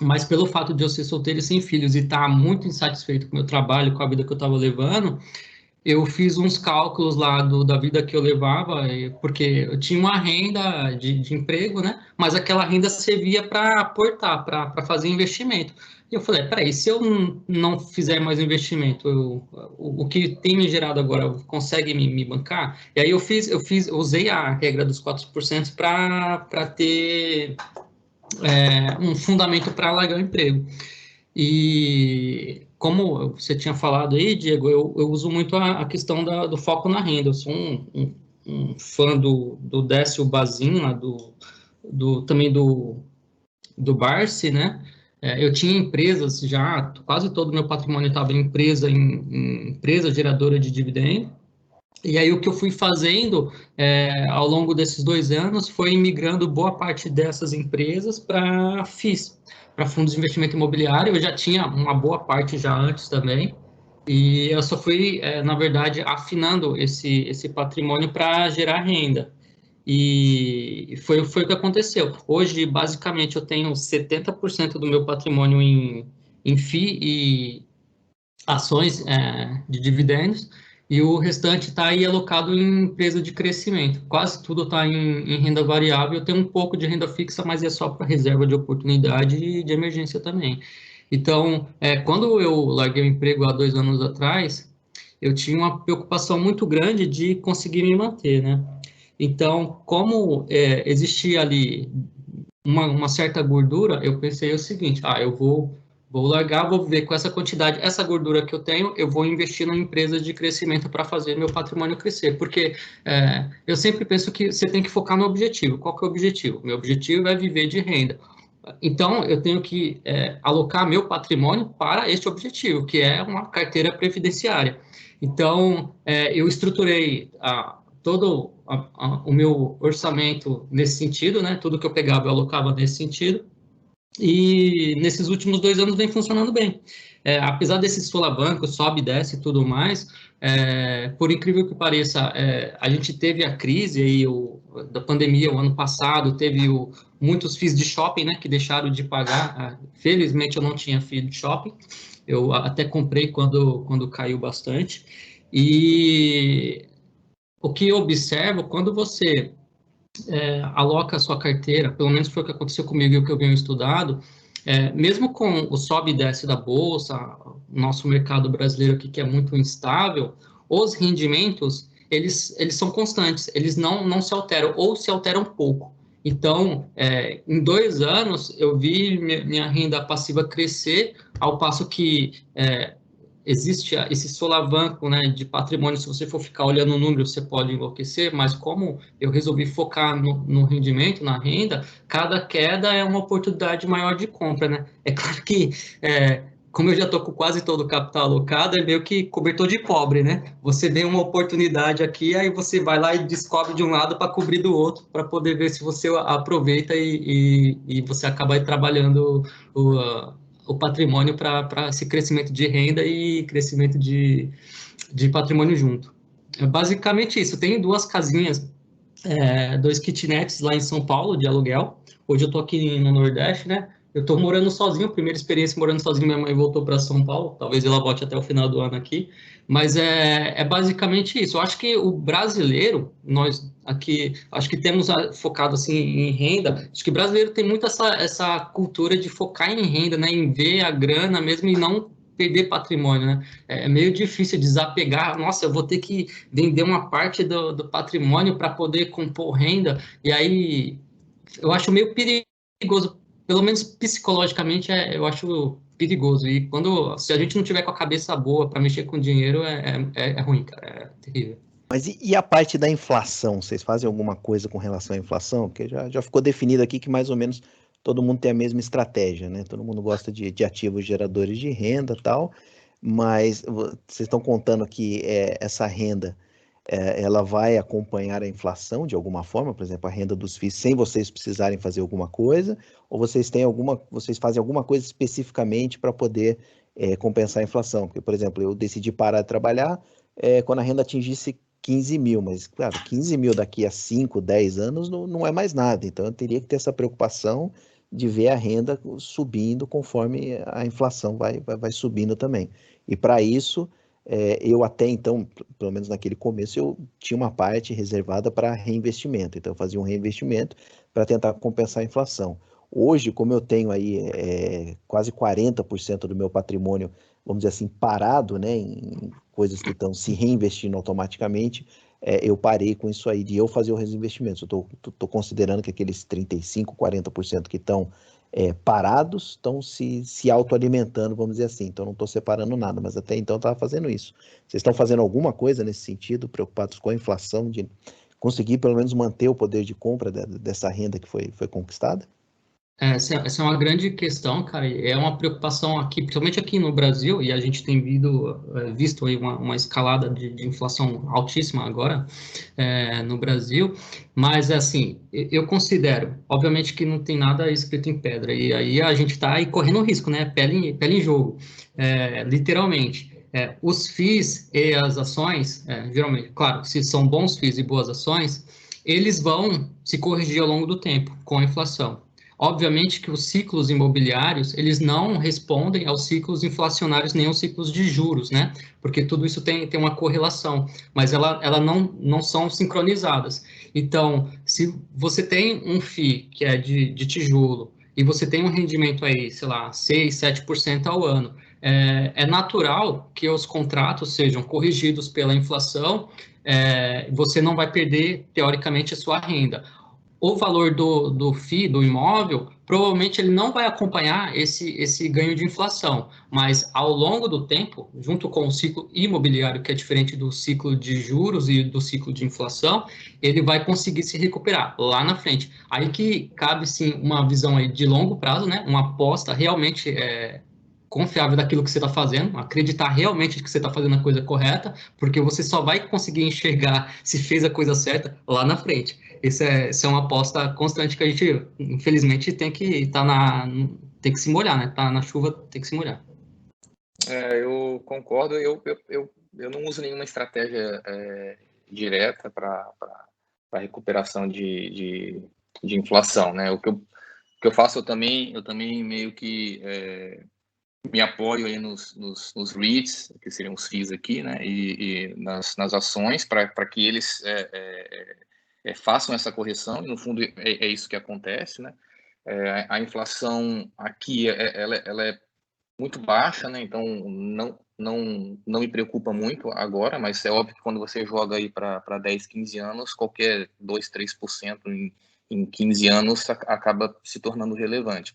[SPEAKER 2] Mas pelo fato de eu ser solteiro e sem filhos e estar muito insatisfeito com o meu trabalho, com a vida que eu estava levando, eu fiz uns cálculos lá da vida que eu levava, porque eu tinha uma renda de emprego, né? Mas aquela renda servia para aportar, para fazer investimento. E eu falei, peraí, se eu não fizer mais investimento, o que tem me gerado agora consegue me bancar? E aí eu usei a regra dos 4% para ter um fundamento para largar o emprego. E como você tinha falado aí, Diego, eu uso muito a questão do foco na renda. Eu sou um fã do Décio Bazin, lá também do Barsi, né? Eu tinha empresas já, quase todo o meu patrimônio estava em empresa geradora de dividendo. E aí o que eu fui fazendo ao longo desses 2 anos foi migrando boa parte dessas empresas para FIIs, para fundos de investimento imobiliário. Eu já tinha uma boa parte já antes também, e eu só fui, na verdade, afinando esse patrimônio para gerar renda. E foi o que aconteceu. Hoje, basicamente, eu tenho 70% do meu patrimônio em FII e ações de dividendos, e o restante está aí alocado em empresa de crescimento. Quase tudo está em renda variável. Eu tenho um pouco de renda fixa, mas é só para reserva de oportunidade e de emergência também. Então, quando eu larguei o emprego há 2 anos atrás, eu tinha uma preocupação muito grande de conseguir me manter, né? Então, como existia ali uma certa gordura, eu pensei o seguinte: eu vou largar, vou ver com essa quantidade, essa gordura que eu tenho, eu vou investir em empresas de crescimento para fazer meu patrimônio crescer. Porque eu sempre penso que você tem que focar no objetivo. Qual que é o objetivo? Meu objetivo é viver de renda. Então, eu tenho que alocar meu patrimônio para este objetivo, que é uma carteira previdenciária. Então, eu estruturei todo o meu orçamento nesse sentido, né? Tudo que eu pegava eu alocava nesse sentido, e nesses últimos 2 anos vem funcionando bem. Apesar desses solavancos, sobe e desce e tudo mais, por incrível que pareça, a gente teve a crise aí, da pandemia o ano passado, teve muitos FIIs de shopping, né, que deixaram de pagar. Felizmente eu não tinha FII de shopping, eu até comprei quando caiu bastante. E o que eu observo, quando você aloca a sua carteira, pelo menos foi o que aconteceu comigo e o que eu venho estudado, mesmo com o sobe e desce da bolsa, nosso mercado brasileiro aqui que é muito instável, os rendimentos, eles são constantes, eles não se alteram, ou se alteram pouco. Então, em 2 anos, eu vi minha renda passiva crescer, ao passo que existe esse solavanco, né, de patrimônio. Se você for ficar olhando o número, você pode enlouquecer, mas como eu resolvi focar no rendimento, na renda, cada queda é uma oportunidade maior de compra, né? É claro que, como eu já estou com quase todo o capital alocado, é meio que cobertor de pobre, né? Você vê uma oportunidade aqui, aí você vai lá e descobre de um lado para cobrir do outro, para poder ver se você aproveita e você acaba aí trabalhando o patrimônio para esse crescimento de renda e crescimento de patrimônio junto. É basicamente isso. Tem 2 casinhas, 2 kitnets lá em São Paulo de aluguel. Hoje eu estou aqui no Nordeste, né? Eu estou morando sozinho, primeira experiência morando sozinho, minha mãe voltou para São Paulo, talvez ela volte até o final do ano aqui, mas é basicamente isso. Eu acho que o brasileiro, nós aqui, acho que temos focado assim em renda, acho que o brasileiro tem muito essa cultura de focar em renda, né, em ver a grana mesmo e não perder patrimônio, né? É meio difícil desapegar, nossa, eu vou ter que vender uma parte do patrimônio para poder compor renda, e aí eu acho meio perigoso, pelo menos psicologicamente, eu acho perigoso. E se a gente não tiver com a cabeça boa para mexer com dinheiro, é ruim, cara, é terrível.
[SPEAKER 3] Mas e a parte da inflação? Vocês fazem alguma coisa com relação à inflação? Porque já ficou definido aqui que mais ou menos todo mundo tem a mesma estratégia, né? Todo mundo gosta de ativos geradores de renda e tal, mas vocês estão contando que essa renda ela vai acompanhar a inflação de alguma forma, por exemplo, a renda dos FIIs, sem vocês precisarem fazer alguma coisa, ou vocês fazem alguma coisa especificamente para poder compensar a inflação? Porque, por exemplo, eu decidi parar de trabalhar quando a renda atingisse 15 mil, mas, claro, 15 mil daqui a 5, 10 anos não é mais nada, então eu teria que ter essa preocupação de ver a renda subindo conforme a inflação vai subindo também. E para isso, eu até então, pelo menos naquele começo, eu tinha uma parte reservada para reinvestimento. Então, eu fazia um reinvestimento para tentar compensar a inflação. Hoje, como eu tenho aí quase 40% do meu patrimônio, vamos dizer assim, parado, né, em coisas que estão se reinvestindo automaticamente, eu parei com isso aí de eu fazer os investimentos. Eu estou considerando que aqueles 35%, 40% que estão parados estão se autoalimentando, vamos dizer assim. Então, não estou separando nada, mas até então eu estava fazendo isso. Vocês estão fazendo alguma coisa nesse sentido, preocupados com a inflação, de conseguir pelo menos manter o poder de compra dessa renda que foi conquistada?
[SPEAKER 2] Essa é uma grande questão, cara. É uma preocupação aqui, principalmente aqui no Brasil, e a gente tem visto aí uma escalada de inflação altíssima agora no Brasil. Mas, assim, eu considero, obviamente, que não tem nada escrito em pedra. E aí a gente está aí correndo risco, né? Pele em jogo, literalmente. Os FIIs e as ações, geralmente, claro, se são bons FIIs e boas ações, eles vão se corrigir ao longo do tempo com a inflação. Obviamente que os ciclos imobiliários, eles não respondem aos ciclos inflacionários nem aos ciclos de juros, né? Porque tudo isso tem uma correlação, mas ela não são sincronizadas. Então, se você tem um FII que é de tijolo e você tem um rendimento aí, sei lá, 6, 7% ao ano, é natural que os contratos sejam corrigidos pela inflação, você não vai perder, teoricamente, a sua renda. O valor do FII, do imóvel, provavelmente ele não vai acompanhar esse ganho de inflação, mas ao longo do tempo, junto com o ciclo imobiliário, que é diferente do ciclo de juros e do ciclo de inflação, ele vai conseguir se recuperar lá na frente. Aí que cabe, sim, uma visão aí de longo prazo, né? Uma aposta realmente confiável daquilo que você está fazendo, acreditar realmente que você está fazendo a coisa correta, porque você só vai conseguir enxergar se fez a coisa certa lá na frente. Isso é uma aposta constante que a gente, infelizmente, tem que tem que se molhar, né? Tá na chuva, tem que se molhar.
[SPEAKER 4] Eu concordo. Eu não uso nenhuma estratégia direta para recuperação de inflação, né? O que eu faço, eu também meio que me apoio aí nos REITs, que seriam os FIIs aqui, né? E nas ações, para que eles façam essa correção, e no fundo é isso que acontece, né? A inflação aqui ela é muito baixa, né? Então não me preocupa muito agora, mas é óbvio que quando você joga aí para 10, 15 anos, qualquer 2, 3% em 15 anos acaba se tornando relevante.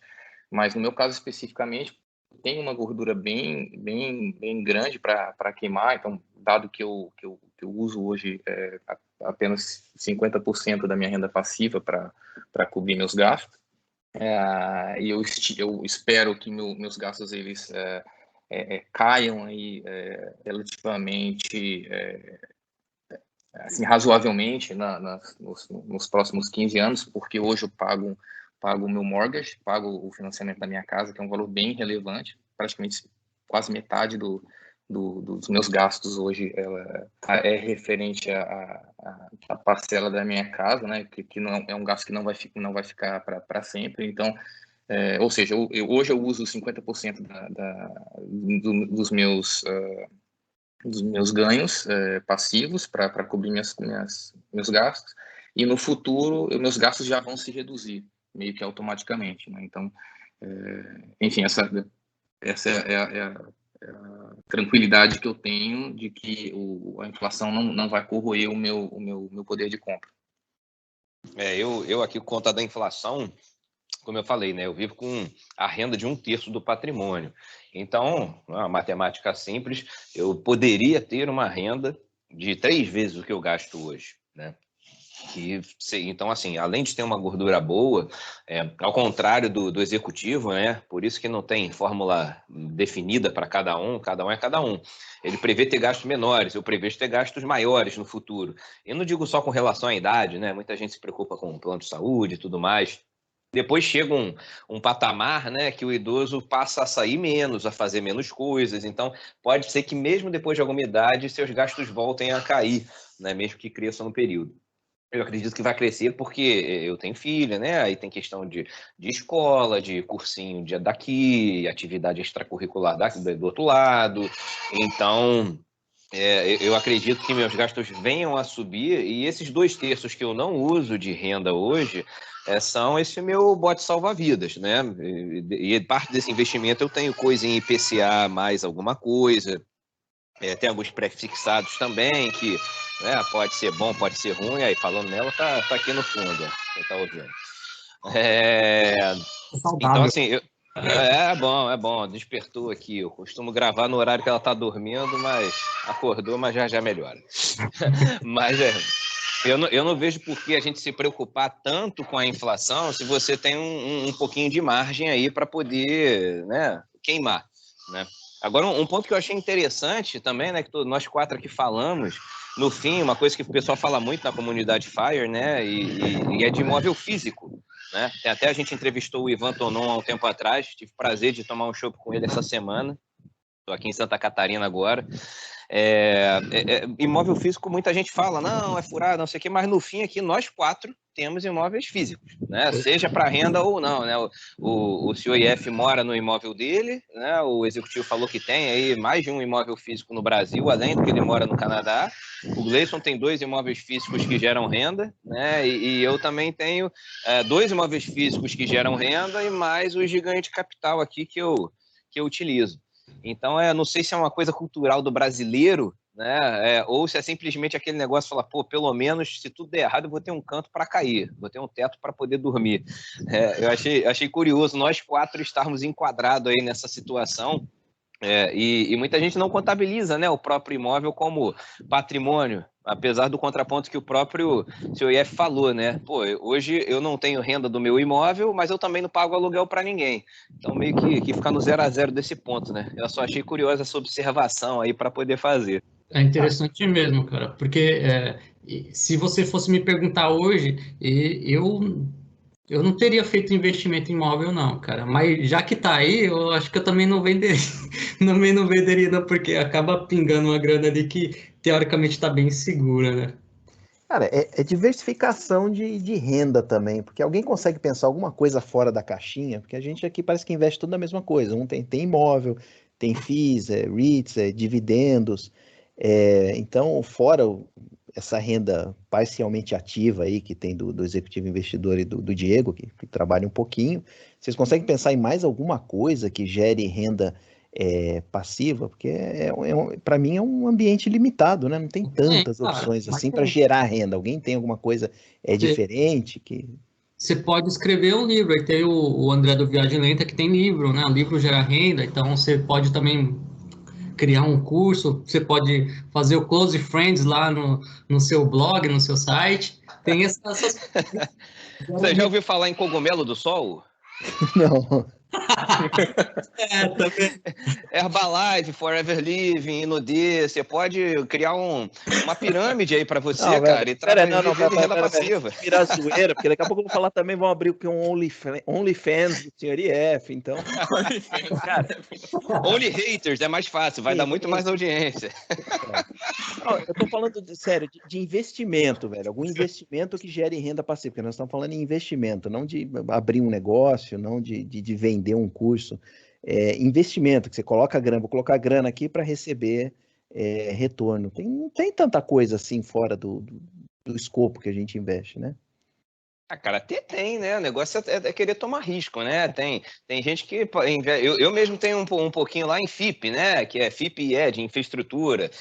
[SPEAKER 4] Mas no meu caso especificamente, tem uma gordura bem grande para queimar, então dado que eu uso hoje apenas 50% da minha renda passiva para cobrir meus gastos, e eu espero que meus gastos eles caiam aí relativamente assim, razoavelmente nos próximos 15 anos, porque hoje eu pago o meu mortgage, pago o financiamento da minha casa, que é um valor bem relevante, praticamente quase metade dos meus gastos hoje é referente à parcela da minha casa, né, que não é um gasto que não vai ficar para sempre. Então, ou seja, hoje eu uso 50% dos meus ganhos passivos para cobrir meus gastos, e no futuro meus gastos já vão se reduzir meio que automaticamente, né? Então, enfim, essa é a tranquilidade que eu tenho de que a inflação não vai corroer o meu poder de compra.
[SPEAKER 1] Eu aqui, por conta da inflação, como eu falei, né, eu vivo com a renda de 1/3 do patrimônio. Então, uma matemática simples, eu poderia ter uma renda de 3 vezes o que eu gasto hoje, né? Então, assim, além de ter uma gordura boa, ao contrário do executivo, né? Por isso que não tem fórmula definida para cada um é cada um. Ele prevê ter gastos menores, eu prevejo ter gastos maiores no futuro. Eu não digo só com relação à idade, né? Muita gente se preocupa com o plano de saúde e tudo mais. Depois chega um patamar, né, que o idoso passa a sair menos, a fazer menos coisas. Então, pode ser que mesmo depois de alguma idade, seus gastos voltem a cair, né, mesmo que cresçam no período. Eu acredito que vai crescer porque eu tenho filha, né? Aí tem questão de escola, de cursinho daqui, atividade extracurricular do outro lado. Então, eu acredito que meus gastos venham a subir, e esses 2/3 que eu não uso de renda hoje são esse meu bote salva-vidas, né? E parte desse investimento eu tenho coisa em IPCA mais alguma coisa. Tem alguns prefixados também, que né, pode ser bom, pode ser ruim. Aí, falando nela, tá aqui no fundo, ó, quem tá ouvindo. Então, assim, é bom, despertou aqui. Eu costumo gravar no horário que ela tá dormindo, mas acordou, mas já melhora. Mas eu não vejo por que a gente se preocupar tanto com a inflação se você tem um pouquinho de margem aí para poder, né, queimar, né? Agora, um ponto que eu achei interessante também, né, que nós 4 aqui falamos, no fim, uma coisa que o pessoal fala muito na comunidade FIRE, né, e é de imóvel físico, né? Até a gente entrevistou o Ivan Tonon há um tempo atrás, tive o prazer de tomar um chopp com ele essa semana, estou aqui em Santa Catarina agora. Imóvel físico, muita gente fala, não, é furado, não sei o quê, mas no fim aqui nós 4 temos imóveis físicos, né? Seja para renda ou não, né? O senhor IF mora no imóvel dele, né? O executivo falou que tem aí mais de um imóvel físico no Brasil, além do que ele mora no Canadá. O Gleison tem 2 imóveis físicos que geram renda, né? E eu também tenho 2 imóveis físicos que geram renda e mais o gigante capital aqui que eu utilizo. Então, não sei se é uma coisa cultural do brasileiro, né? Ou se é simplesmente aquele negócio de falar, pô, pelo menos se tudo der errado, eu vou ter um canto para cair, vou ter um teto para poder dormir. Eu achei curioso nós 4 estarmos enquadrados aí nessa situação. E muita gente não contabiliza, né, o próprio imóvel como patrimônio, apesar do contraponto que o próprio senhor IF falou, né? Pô, hoje eu não tenho renda do meu imóvel, mas eu também não pago aluguel para ninguém. Então, meio que fica no 0 a 0 desse ponto, né? Eu só achei curiosa essa observação aí para poder fazer.
[SPEAKER 2] É interessante mesmo, cara, porque se você fosse me perguntar hoje, eu não teria feito investimento em imóvel, não, cara. Mas já que tá aí, eu acho que eu também não venderia, também não venderia, não, porque acaba pingando uma grana ali que teoricamente está bem segura, né?
[SPEAKER 3] Cara, é diversificação de renda também, porque alguém consegue pensar alguma coisa fora da caixinha, porque a gente aqui parece que investe tudo na mesma coisa. Um tem imóvel, tem FIIs, REITs, dividendos. Então, fora essa renda parcialmente ativa aí que tem do executivo investidor e do Diego, que trabalha um pouquinho, vocês conseguem pensar em mais alguma coisa que gere renda passiva? Porque para mim é um ambiente limitado, né? Não tem tantas opções assim para gerar renda. Alguém tem alguma coisa diferente que...
[SPEAKER 2] Você pode escrever um livro, aí tem o André do Viagem Lenta que tem livro, né? O livro gera renda, então você pode também criar um curso, você pode fazer o Close Friends lá no seu blog, no seu site. Tem essas...
[SPEAKER 1] Você já ouviu falar em cogumelo do sol?
[SPEAKER 3] Não.
[SPEAKER 2] Também.
[SPEAKER 1] Herbalife, Forever Living, Inudê, você pode criar uma pirâmide aí para você, cara, e
[SPEAKER 3] trabalhar
[SPEAKER 1] renda passiva.
[SPEAKER 3] Virar zoeira, porque daqui a pouco eu vou falar também, vão abrir um OnlyFans do senhor IF, então...
[SPEAKER 1] Cara, Only Haters é mais fácil, vai dar muito mais audiência.
[SPEAKER 3] Não, eu tô falando, sério, de investimento, velho, algum investimento que gere renda passiva, porque nós estamos falando em investimento, não de abrir um negócio, não de vender um curso. Investimento, que você coloca grana, vou colocar grana aqui para receber retorno. Não tem tanta coisa assim fora do escopo que a gente investe, né?
[SPEAKER 1] Cara, até tem, né? O negócio é querer tomar risco, né? Tem gente que... Eu mesmo tenho um pouquinho lá em FIP, né? Que é FIP de infraestrutura,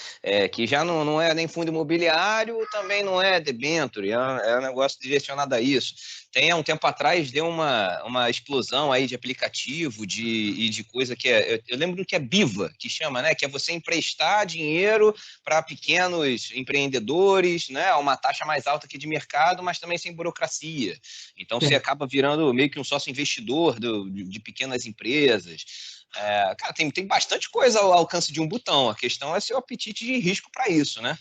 [SPEAKER 1] que já não é nem fundo imobiliário, também não é debenture, é um negócio direcionado a isso. Há um tempo atrás, deu uma explosão aí de aplicativo e de coisa que eu lembro do que é Biva, que chama, né? Que é você emprestar dinheiro para pequenos empreendedores, né? A uma taxa mais alta que de mercado, mas também sem burocracia. Então, você acaba virando meio que um sócio investidor de pequenas empresas. Cara, tem bastante coisa ao alcance de um botão. A questão é seu apetite de risco para isso, né?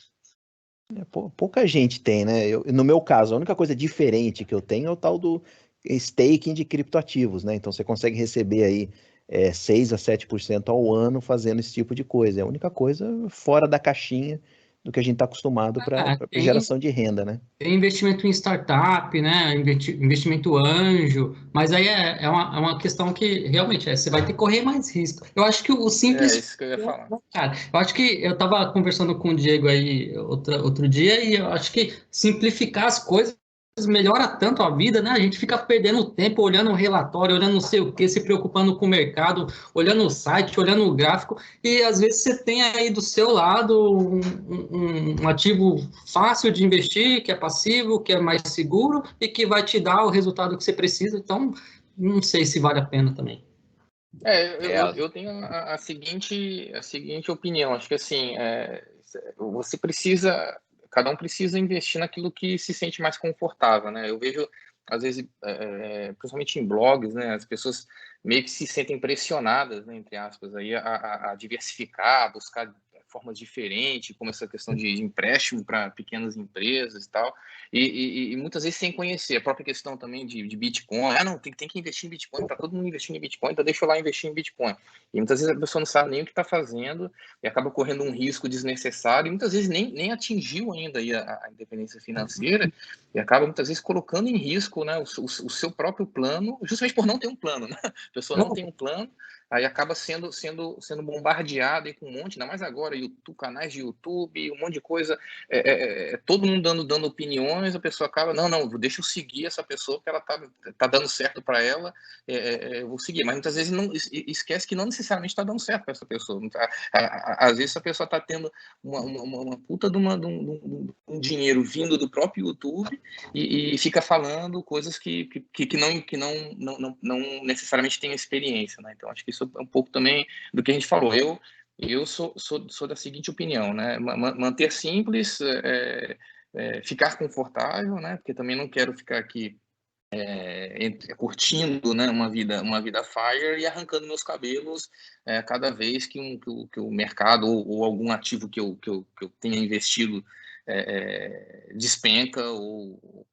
[SPEAKER 3] Pouca gente tem, né? No meu caso, a única coisa diferente que eu tenho é o tal do staking de criptoativos, né? Então, você consegue receber aí 6 a 7% ao ano fazendo esse tipo de coisa. É a única coisa fora da caixinha do que a gente está acostumado para geração de renda, né?
[SPEAKER 2] Tem investimento em startup, né? Investimento anjo, mas aí é uma questão que realmente você vai ter que correr mais risco. Eu acho que o simples.
[SPEAKER 4] É isso que eu ia falar.
[SPEAKER 2] Cara, eu acho que eu estava conversando com o Diego aí outro dia e eu acho que simplificar as coisas melhora tanto a vida, né? A gente fica perdendo tempo olhando o relatório, olhando não sei o que, se preocupando com o mercado, olhando o site, olhando o gráfico, e às vezes você tem aí do seu lado um ativo fácil de investir, que é passivo, que é mais seguro e que vai te dar o resultado que você precisa. Então, não sei se vale a pena também.
[SPEAKER 4] Eu tenho a seguinte opinião. Acho que assim, você precisa, cada um precisa investir naquilo que se sente mais confortável, né? Eu vejo, às vezes, principalmente em blogs, né, as pessoas meio que se sentem pressionadas, né, entre aspas, aí, a diversificar, a buscar formas diferentes, como essa questão de empréstimo para pequenas empresas e tal, e muitas vezes sem conhecer. A própria questão também de Bitcoin. Não, tem que investir em Bitcoin, está todo mundo investindo em Bitcoin, então deixa eu lá investir em Bitcoin. E muitas vezes a pessoa não sabe nem o que está fazendo e acaba correndo um risco desnecessário, e muitas vezes nem atingiu ainda aí a independência financeira, e acaba muitas vezes colocando em risco, né, o seu próprio plano, justamente por não ter um plano, né? A pessoa não tem um plano, aí acaba sendo bombardeado aí com um monte, ainda mais agora, canais de YouTube, um monte de coisa, todo mundo dando opiniões, a pessoa acaba, não, deixa eu seguir essa pessoa, porque ela tá dando certo para ela, eu vou seguir, mas muitas vezes não esquece que não necessariamente está dando certo para essa pessoa. Às vezes a pessoa está tendo uma puta de um dinheiro vindo do próprio YouTube e fica falando coisas que não necessariamente tem experiência, né? Então acho que isso é um pouco também do que a gente falou. Eu sou da seguinte opinião, né? Manter simples, ficar confortável, né? Porque também não quero ficar aqui curtindo, né, uma vida FIRE e arrancando meus cabelos cada vez que o mercado ou algum ativo que eu tenha investido despenca ou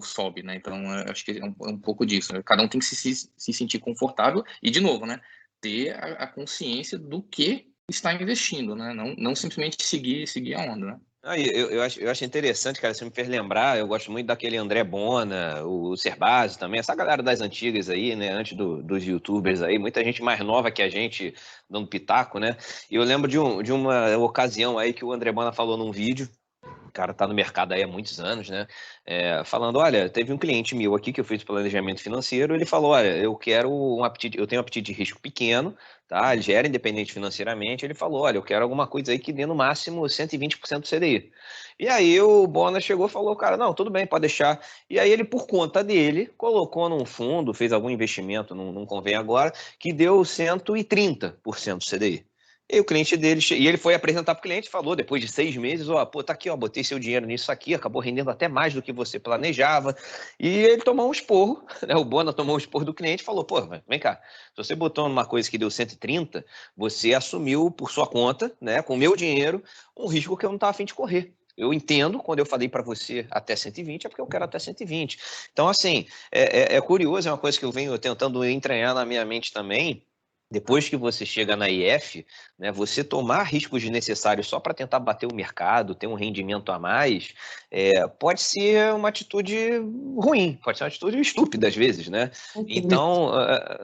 [SPEAKER 4] sobe, né? Então, acho que é um pouco disso. Cada um tem que se sentir confortável e, de novo, né, ter a consciência do que está investindo, né? Não simplesmente seguir a onda, né?
[SPEAKER 1] Eu acho interessante, cara, você me fez lembrar, eu gosto muito daquele André Bona, o Cerbasi também, essa galera das antigas aí, né, antes dos youtubers aí, muita gente mais nova que a gente dando pitaco, né, e eu lembro de uma ocasião aí que o André Bona falou num vídeo, o cara tá no mercado aí há muitos anos, né, falando, olha, teve um cliente meu aqui que eu fiz planejamento financeiro, ele falou, olha, eu tenho um apetite de risco pequeno, tá, ele já era independente financeiramente, ele falou, olha, eu quero alguma coisa aí que dê no máximo 120% do CDI. E aí o Bona chegou e falou, cara, não, tudo bem, pode deixar. E aí ele, por conta dele, colocou num fundo, fez algum investimento, não convém agora, que deu 130% do CDI. E o cliente dele, e ele foi apresentar para o cliente, falou depois de 6 meses, tá aqui, botei seu dinheiro nisso aqui, acabou rendendo até mais do que você planejava. E ele tomou um esporro, né? O Bona tomou um esporro do cliente e falou, vem cá, se você botou numa coisa que deu 130, você assumiu por sua conta, né, com o meu dinheiro, um risco que eu não estava a fim de correr. Eu entendo, quando eu falei para você até 120, é porque eu quero até 120. Então, assim, é curioso, é uma coisa que eu venho tentando entranhar na minha mente também. Depois que você chega na IF, né, você tomar riscos desnecessários só para tentar bater o mercado, ter um rendimento a mais, pode ser uma atitude ruim, pode ser uma atitude estúpida às vezes, né? Então,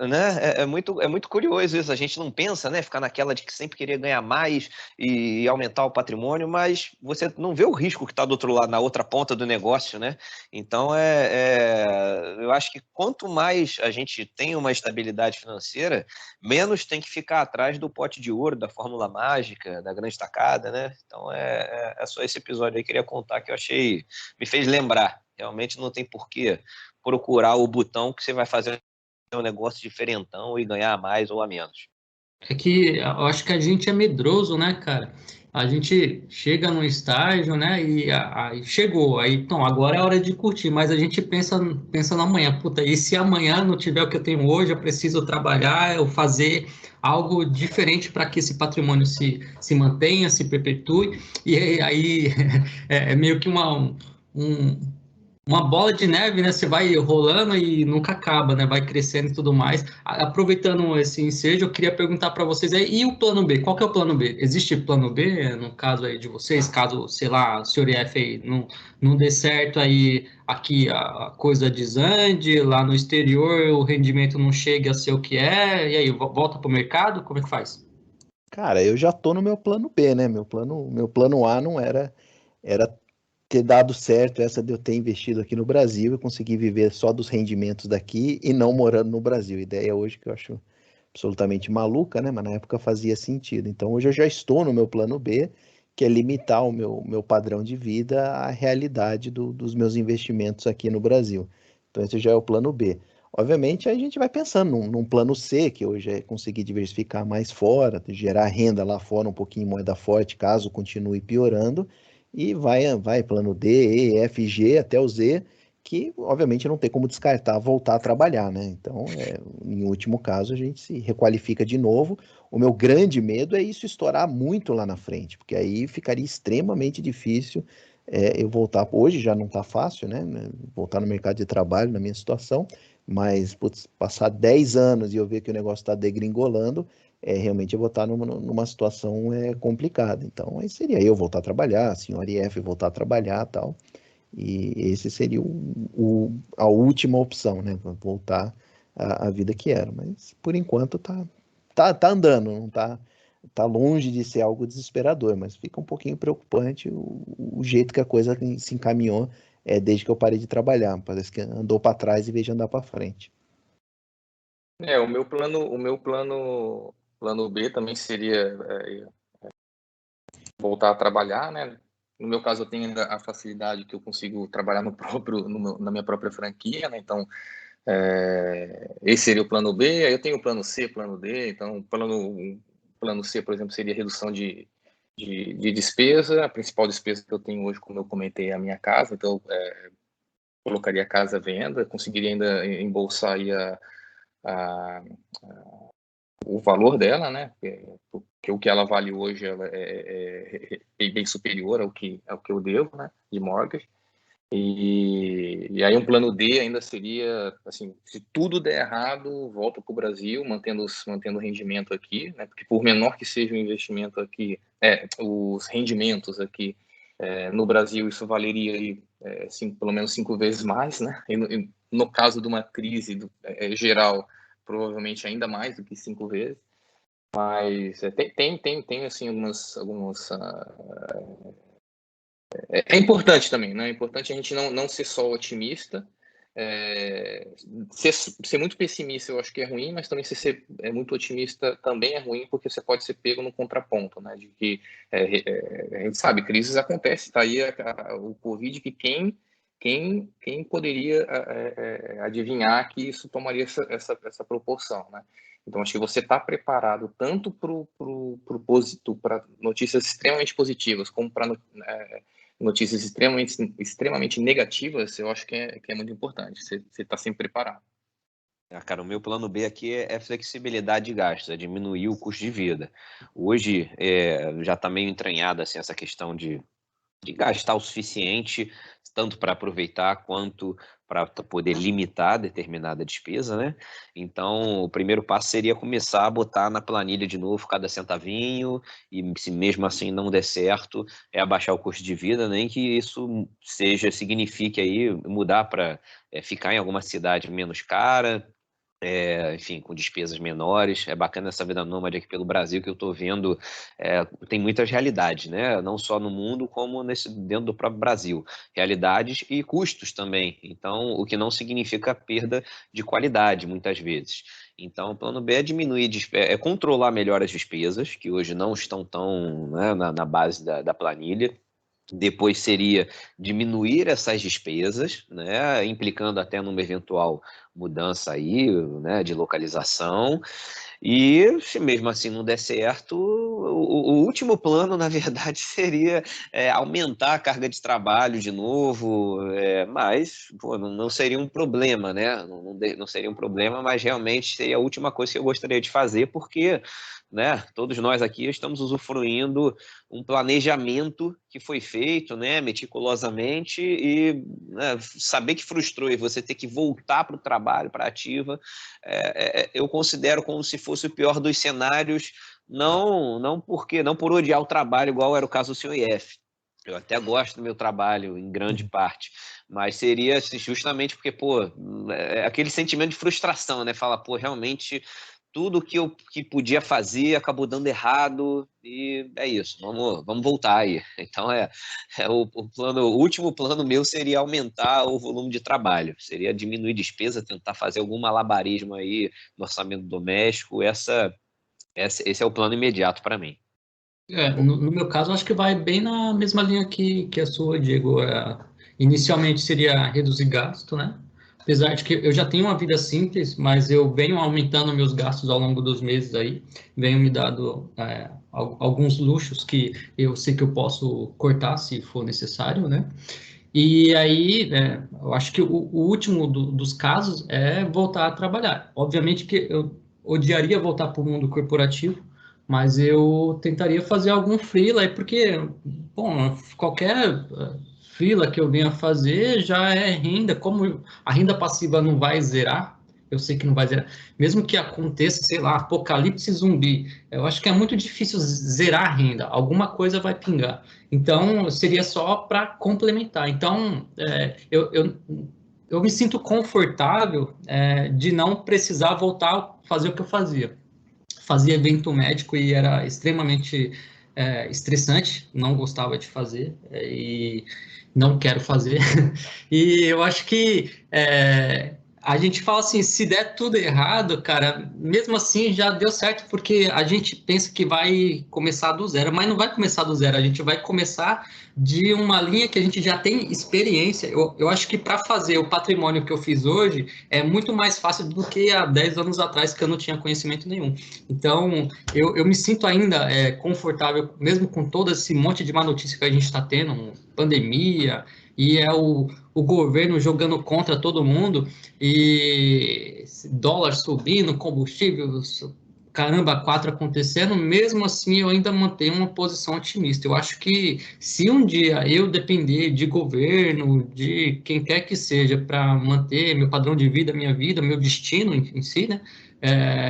[SPEAKER 1] né, é muito curioso isso. A gente não pensa, né, ficar naquela de que sempre querer ganhar mais e aumentar o patrimônio, mas você não vê o risco que está do outro lado, na outra ponta do negócio, né? Então, eu acho que quanto mais a gente tem uma estabilidade financeira, menos tem que ficar atrás do pote de ouro, da fórmula mágica, da grande tacada, né? Então é só esse episódio aí que eu queria contar que eu achei, me fez lembrar. Realmente não tem por que procurar o botão que você vai fazer um negócio diferentão e ganhar a mais ou a menos.
[SPEAKER 2] É que eu acho que a gente é medroso, né, cara? A gente chega num estágio, né, e aí chegou, aí, então, agora é hora de curtir, mas a gente pensa no amanhã, puta, e se amanhã não tiver o que eu tenho hoje, eu preciso trabalhar, eu fazer algo diferente para que esse patrimônio se mantenha, se perpetue, e aí é meio que uma bola de neve, né? Você vai rolando e nunca acaba, né? Vai crescendo e tudo mais. Aproveitando esse ensejo, eu queria perguntar para vocês aí, e o plano B? Qual que é o plano B? Existe plano B no caso aí de vocês? Caso, sei lá, o senhor IF aí não dê certo aí, aqui a coisa desande, lá no exterior o rendimento não chega a ser o que é, e aí, volta para o mercado? Como é que faz?
[SPEAKER 3] Cara, eu já tô no meu plano B, né? Meu plano A não era ter dado certo essa de eu ter investido aqui no Brasil e conseguir viver só dos rendimentos daqui e não morando no Brasil. Ideia hoje que eu acho absolutamente maluca, né? Mas na época fazia sentido. Então hoje eu já estou no meu plano B, que é limitar o meu padrão de vida à realidade dos meus investimentos aqui no Brasil. Então esse já é o plano B. Obviamente a gente vai pensando num plano C, que hoje é conseguir diversificar mais fora, gerar renda lá fora um pouquinho em moeda forte, caso continue piorando, e vai plano D, E, F, G até o Z, que obviamente não tem como descartar voltar a trabalhar, né? Então, em último caso, a gente se requalifica de novo. O meu grande medo é isso estourar muito lá na frente, porque aí ficaria extremamente difícil eu voltar. Hoje já não está fácil, né? Voltar no mercado de trabalho, na minha situação, mas putz, passar 10 anos e eu ver que o negócio está degringolando, realmente eu vou estar numa situação complicada. Então, aí seria eu voltar a trabalhar, a senhora IF voltar a trabalhar tal. E esse seria a última opção, né? Voltar à vida que era. Mas por enquanto tá andando, não tá longe de ser algo desesperador, mas fica um pouquinho preocupante o jeito que a coisa se encaminhou desde que eu parei de trabalhar. Parece que andou para trás em vez de andar para frente.
[SPEAKER 4] Plano B também seria voltar a trabalhar, né? No meu caso, eu tenho ainda a facilidade que eu consigo trabalhar na minha própria franquia, né? Então, esse seria o plano B. Aí eu tenho o plano C, plano D. Então, plano C, por exemplo, seria redução de despesa. A principal despesa que eu tenho hoje, como eu comentei, é a minha casa. Então, colocaria a casa à venda, conseguiria ainda embolsar aí o valor dela, né? Porque o que ela vale hoje ela é bem superior ao que eu devo, né? De mortgage. E aí um plano D ainda seria, assim, se tudo der errado, volta para o Brasil, mantendo o rendimento aqui, né? Porque por menor que seja o investimento aqui, os rendimentos aqui no Brasil, isso valeria aí, pelo menos 5 vezes mais, né? E no caso de uma crise geral, provavelmente ainda mais do que 5 vezes. Mas tem assim algumas é importante também, né? É importante a gente não ser só otimista. Ser muito pessimista eu acho que é ruim, mas também ser muito otimista também é ruim, porque você pode ser pego no contraponto, né? De que a gente sabe, crises acontecem, tá aí o Covid, que quem poderia adivinhar que isso tomaria essa proporção, né? Então, acho que você está preparado tanto para notícias extremamente positivas, como para notícias extremamente negativas, eu acho que é muito importante. Você está sempre preparado.
[SPEAKER 1] Cara, o meu plano B aqui é flexibilidade de gastos, é diminuir o custo de vida. Hoje já está meio entranhada assim, essa questão de gastar o suficiente, tanto para aproveitar quanto para poder limitar determinada despesa, né? Então, o primeiro passo seria começar a botar na planilha de novo cada centavinho, e se mesmo assim não der certo, abaixar o custo de vida, nem que isso signifique aí mudar para ficar em alguma cidade menos cara, enfim, com despesas menores. É bacana essa vida nômade aqui pelo Brasil, que eu estou vendo, tem muitas realidades, né? Não só no mundo, como dentro do próprio Brasil. Realidades e custos também. Então, o que não significa perda de qualidade, muitas vezes. Então, o plano B é diminuir, controlar melhor as despesas, que hoje não estão tão, né, na base da planilha. Depois seria diminuir essas despesas, né, implicando até numa eventual mudança aí, né, de localização. E se mesmo assim não der certo, o último plano, na verdade, seria aumentar a carga de trabalho de novo, mas pô, não seria um problema, né? Não seria um problema, mas realmente seria a última coisa que eu gostaria de fazer, porque, né, todos nós aqui estamos usufruindo um planejamento que foi feito, né, meticulosamente, e né, saber que frustrou e você ter que voltar para o trabalho, para a ativa, eu considero como se fosse o pior dos cenários, não por odiar o trabalho, igual era o caso do senhor IF. Eu até gosto do meu trabalho, em grande parte, mas seria assim, justamente porque, pô, aquele sentimento de frustração, né? Fala, pô, realmente tudo que podia fazer acabou dando errado e é isso, vamos voltar aí. Então o último plano meu seria aumentar o volume de trabalho, seria diminuir despesa, tentar fazer algum malabarismo aí no orçamento doméstico, esse é o plano imediato para mim.
[SPEAKER 2] No meu caso, acho que vai bem na mesma linha que a sua, Diego. Inicialmente seria reduzir gasto, né? Apesar de que eu já tenho uma vida simples, mas eu venho aumentando meus gastos ao longo dos meses aí, venho me dando alguns luxos que eu sei que eu posso cortar se for necessário, né? E aí, eu acho que o último dos casos é voltar a trabalhar. Obviamente que eu odiaria voltar para o mundo corporativo, mas eu tentaria fazer algum freela aí, porque, bom, qualquer freela que eu venha fazer já é renda, como a renda passiva não vai zerar, eu sei que não vai zerar, mesmo que aconteça, sei lá, apocalipse zumbi, eu acho que é muito difícil zerar a renda, alguma coisa vai pingar. Então, seria só para complementar. Então, eu me sinto confortável de não precisar voltar a fazer o que eu fazia. Fazia evento médico e era extremamente estressante, não gostava de fazer e não quero fazer. E eu acho que a gente fala assim, se der tudo errado, cara, mesmo assim já deu certo, porque a gente pensa que vai começar do zero, mas não vai começar do zero, a gente vai começar de uma linha que a gente já tem experiência. Eu acho que para fazer o patrimônio que eu fiz hoje é muito mais fácil do que há 10 anos atrás, que eu não tinha conhecimento nenhum. Então, eu me sinto ainda confortável, mesmo com todo esse monte de má notícia que a gente está tendo, pandemia, e o governo jogando contra todo mundo, e dólar subindo, combustível, caramba, 4 acontecendo, mesmo assim eu ainda mantenho uma posição otimista. Eu acho que se um dia eu depender de governo, de quem quer que seja, para manter meu padrão de vida, minha vida, meu destino em si, né?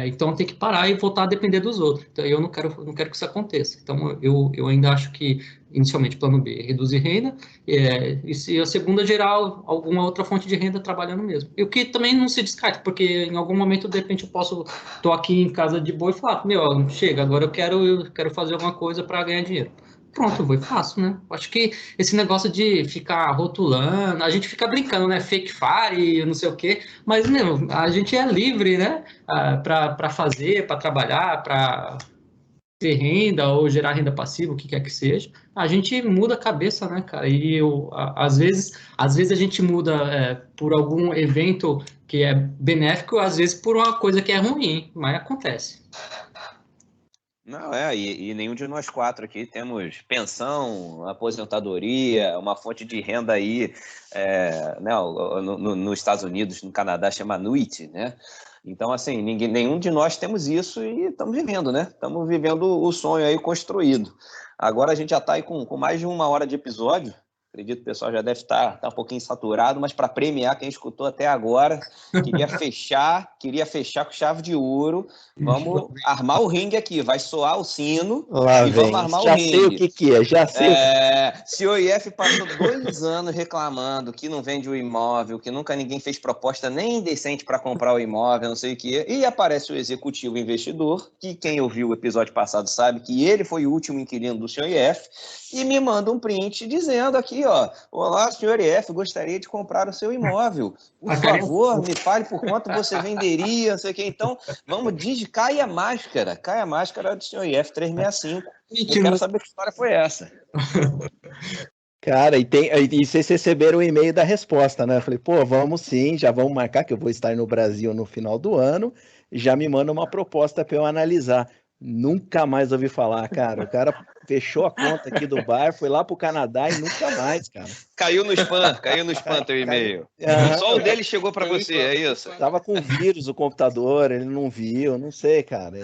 [SPEAKER 2] Então tem que parar e voltar a depender dos outros. Então, eu não quero que isso aconteça. Então eu ainda acho que, inicialmente, plano B, reduzir renda, e se a segunda gerar alguma outra fonte de renda trabalhando mesmo. E o que também não se descarta, porque em algum momento, de repente, tô aqui em casa de boa e falar, meu, chega, agora eu quero fazer alguma coisa para ganhar dinheiro. Pronto, eu vou e faço, né? Acho que esse negócio de ficar rotulando, a gente fica brincando, né? Fake fire, não sei o quê, mas, meu, a gente é livre, né? Para fazer, para trabalhar, para ter renda ou gerar renda passiva, o que quer que seja, a gente muda a cabeça, né, cara? E às vezes a gente muda por algum evento que é benéfico, às vezes por uma coisa que é ruim, mas acontece.
[SPEAKER 1] Não, e nenhum de nós 4 aqui temos pensão, aposentadoria, uma fonte de renda aí, né, nos Estados Unidos, no Canadá, chama annuity, né? Então, assim, nenhum de nós temos isso e estamos vivendo, né? Estamos vivendo o sonho aí construído. Agora a gente já está aí com mais de 1 hora de episódio. Acredito que o pessoal já deve estar um pouquinho saturado, mas para premiar quem escutou até agora, queria fechar com chave de ouro. Vamos armar o ringue aqui, vai soar o sino
[SPEAKER 3] Lá
[SPEAKER 1] e
[SPEAKER 3] vem.
[SPEAKER 1] vamos armar
[SPEAKER 3] Já
[SPEAKER 1] o ringue.
[SPEAKER 3] sei o que é, já sei.
[SPEAKER 1] Se o IF passou 2 anos reclamando que não vende o imóvel, que nunca ninguém fez proposta nem decente para comprar o imóvel, não sei o que, e aparece o executivo investidor, que quem ouviu o episódio passado sabe que ele foi o último inquilino do senhor IF, e me manda um print dizendo aqui, ó, olá, senhor IF, gostaria de comprar o seu imóvel. Por favor, me fale por quanto você venderia, não sei o que. Então, cai a máscara do senhor IF 365. Eu quero saber que história foi essa.
[SPEAKER 3] Cara, e vocês receberam o e-mail da resposta, né? Eu falei, pô, vamos sim, já vamos marcar, que eu vou estar no Brasil no final do ano, já me manda uma proposta para eu analisar. Nunca mais ouvi falar, cara. O cara fechou a conta aqui do bar, foi lá pro Canadá e nunca mais, cara.
[SPEAKER 1] Caiu no spam teu e-mail. Só o dele chegou para você, é isso?
[SPEAKER 3] Tava com vírus o computador, ele não viu, não sei, cara.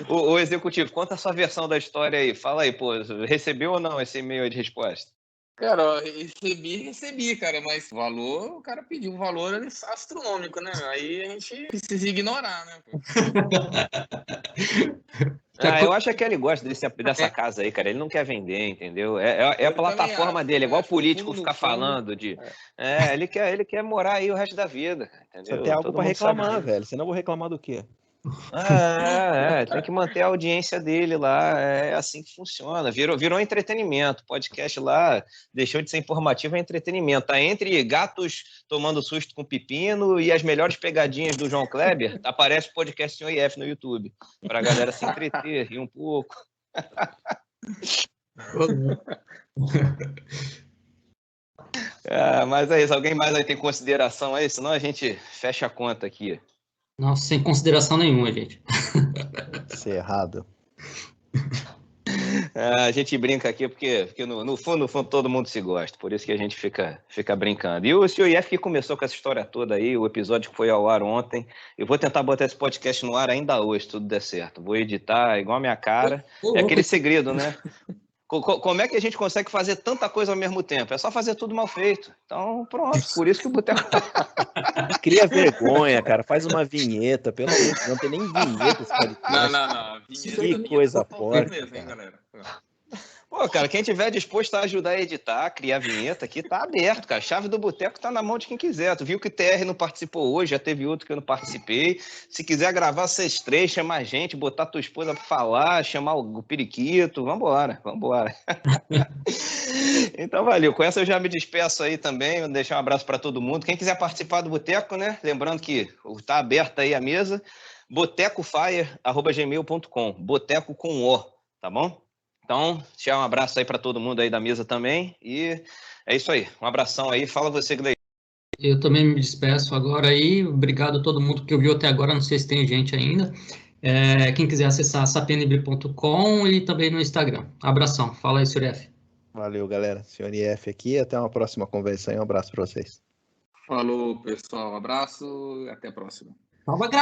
[SPEAKER 1] O executivo, conta a sua versão da história aí. Fala aí, pô, recebeu ou não esse e-mail de resposta?
[SPEAKER 4] Cara, ó, recebi, cara, mas o cara pediu um valor astronômico, né? Aí a gente precisa ignorar, né?
[SPEAKER 1] Eu acho que ele gosta dessa casa aí, cara. Ele não quer vender, entendeu? É a plataforma dele, igual político ficar falando de. Ele quer morar aí o resto da vida, entendeu?
[SPEAKER 3] Só tem algo
[SPEAKER 1] Todo
[SPEAKER 3] pra
[SPEAKER 1] mundo sabe
[SPEAKER 3] reclamar,
[SPEAKER 1] disso.
[SPEAKER 3] velho. Senão eu vou reclamar do quê?
[SPEAKER 1] Tem que manter a audiência dele lá, é assim que funciona. Virou entretenimento. Podcast lá deixou de ser informativo, é entretenimento. Tá entre gatos tomando susto com pepino e as melhores pegadinhas do João Kleber, aparece o podcast Senhor IF no YouTube, pra galera se entreter, rir um pouco. Mas é isso, alguém mais aí tem consideração aí? Senão a gente fecha a conta aqui.
[SPEAKER 2] Não, sem consideração nenhuma, gente.
[SPEAKER 3] Isso é errado.
[SPEAKER 1] A gente brinca aqui porque no fundo todo mundo se gosta, por isso que a gente fica brincando. E o Senhor IF que começou com essa história toda aí, o episódio que foi ao ar ontem, eu vou tentar botar esse podcast no ar ainda hoje, se tudo der certo. Vou editar igual a minha cara. É aquele segredo, né? Como é que a gente consegue fazer tanta coisa ao mesmo tempo? É só fazer tudo mal feito. Então, pronto, por isso que o Boteco...
[SPEAKER 3] Cria vergonha, cara. Faz uma vinheta, pelo amor de Deus. Não tem nem vinheta esse podcast.
[SPEAKER 4] Não.
[SPEAKER 3] Que coisa porca,
[SPEAKER 4] mesmo, hein,
[SPEAKER 3] cara.
[SPEAKER 4] galera?
[SPEAKER 1] Pô, cara, quem tiver disposto a ajudar a editar, criar vinheta aqui, tá aberto, cara. A chave do Boteco tá na mão de quem quiser. Tu viu que o TR não participou hoje, já teve outro que eu não participei. Se quiser gravar vocês três, chamar a gente, botar tua esposa pra falar, chamar o periquito, vambora. Então, valeu. Com essa eu já me despeço aí também, vou deixar um abraço para todo mundo. Quem quiser participar do Boteco, né? Lembrando que tá aberta aí a mesa, botecofire@gmail.com, boteco com O, tá bom? Então, deixar um abraço aí para todo mundo aí da mesa também. E é isso aí. Um abração aí. Fala você, Gleice.
[SPEAKER 2] Eu também me despeço agora aí. Obrigado a todo mundo que ouviu até agora. Não sei se tem gente ainda. Quem quiser acessar sapienlibre.com e também no Instagram. Abração. Fala aí, Sr. F.
[SPEAKER 3] Valeu, galera. Senhor IF aqui. Até uma próxima conversa aí. Um abraço para vocês.
[SPEAKER 4] Falou, pessoal. Abraço e até a próxima.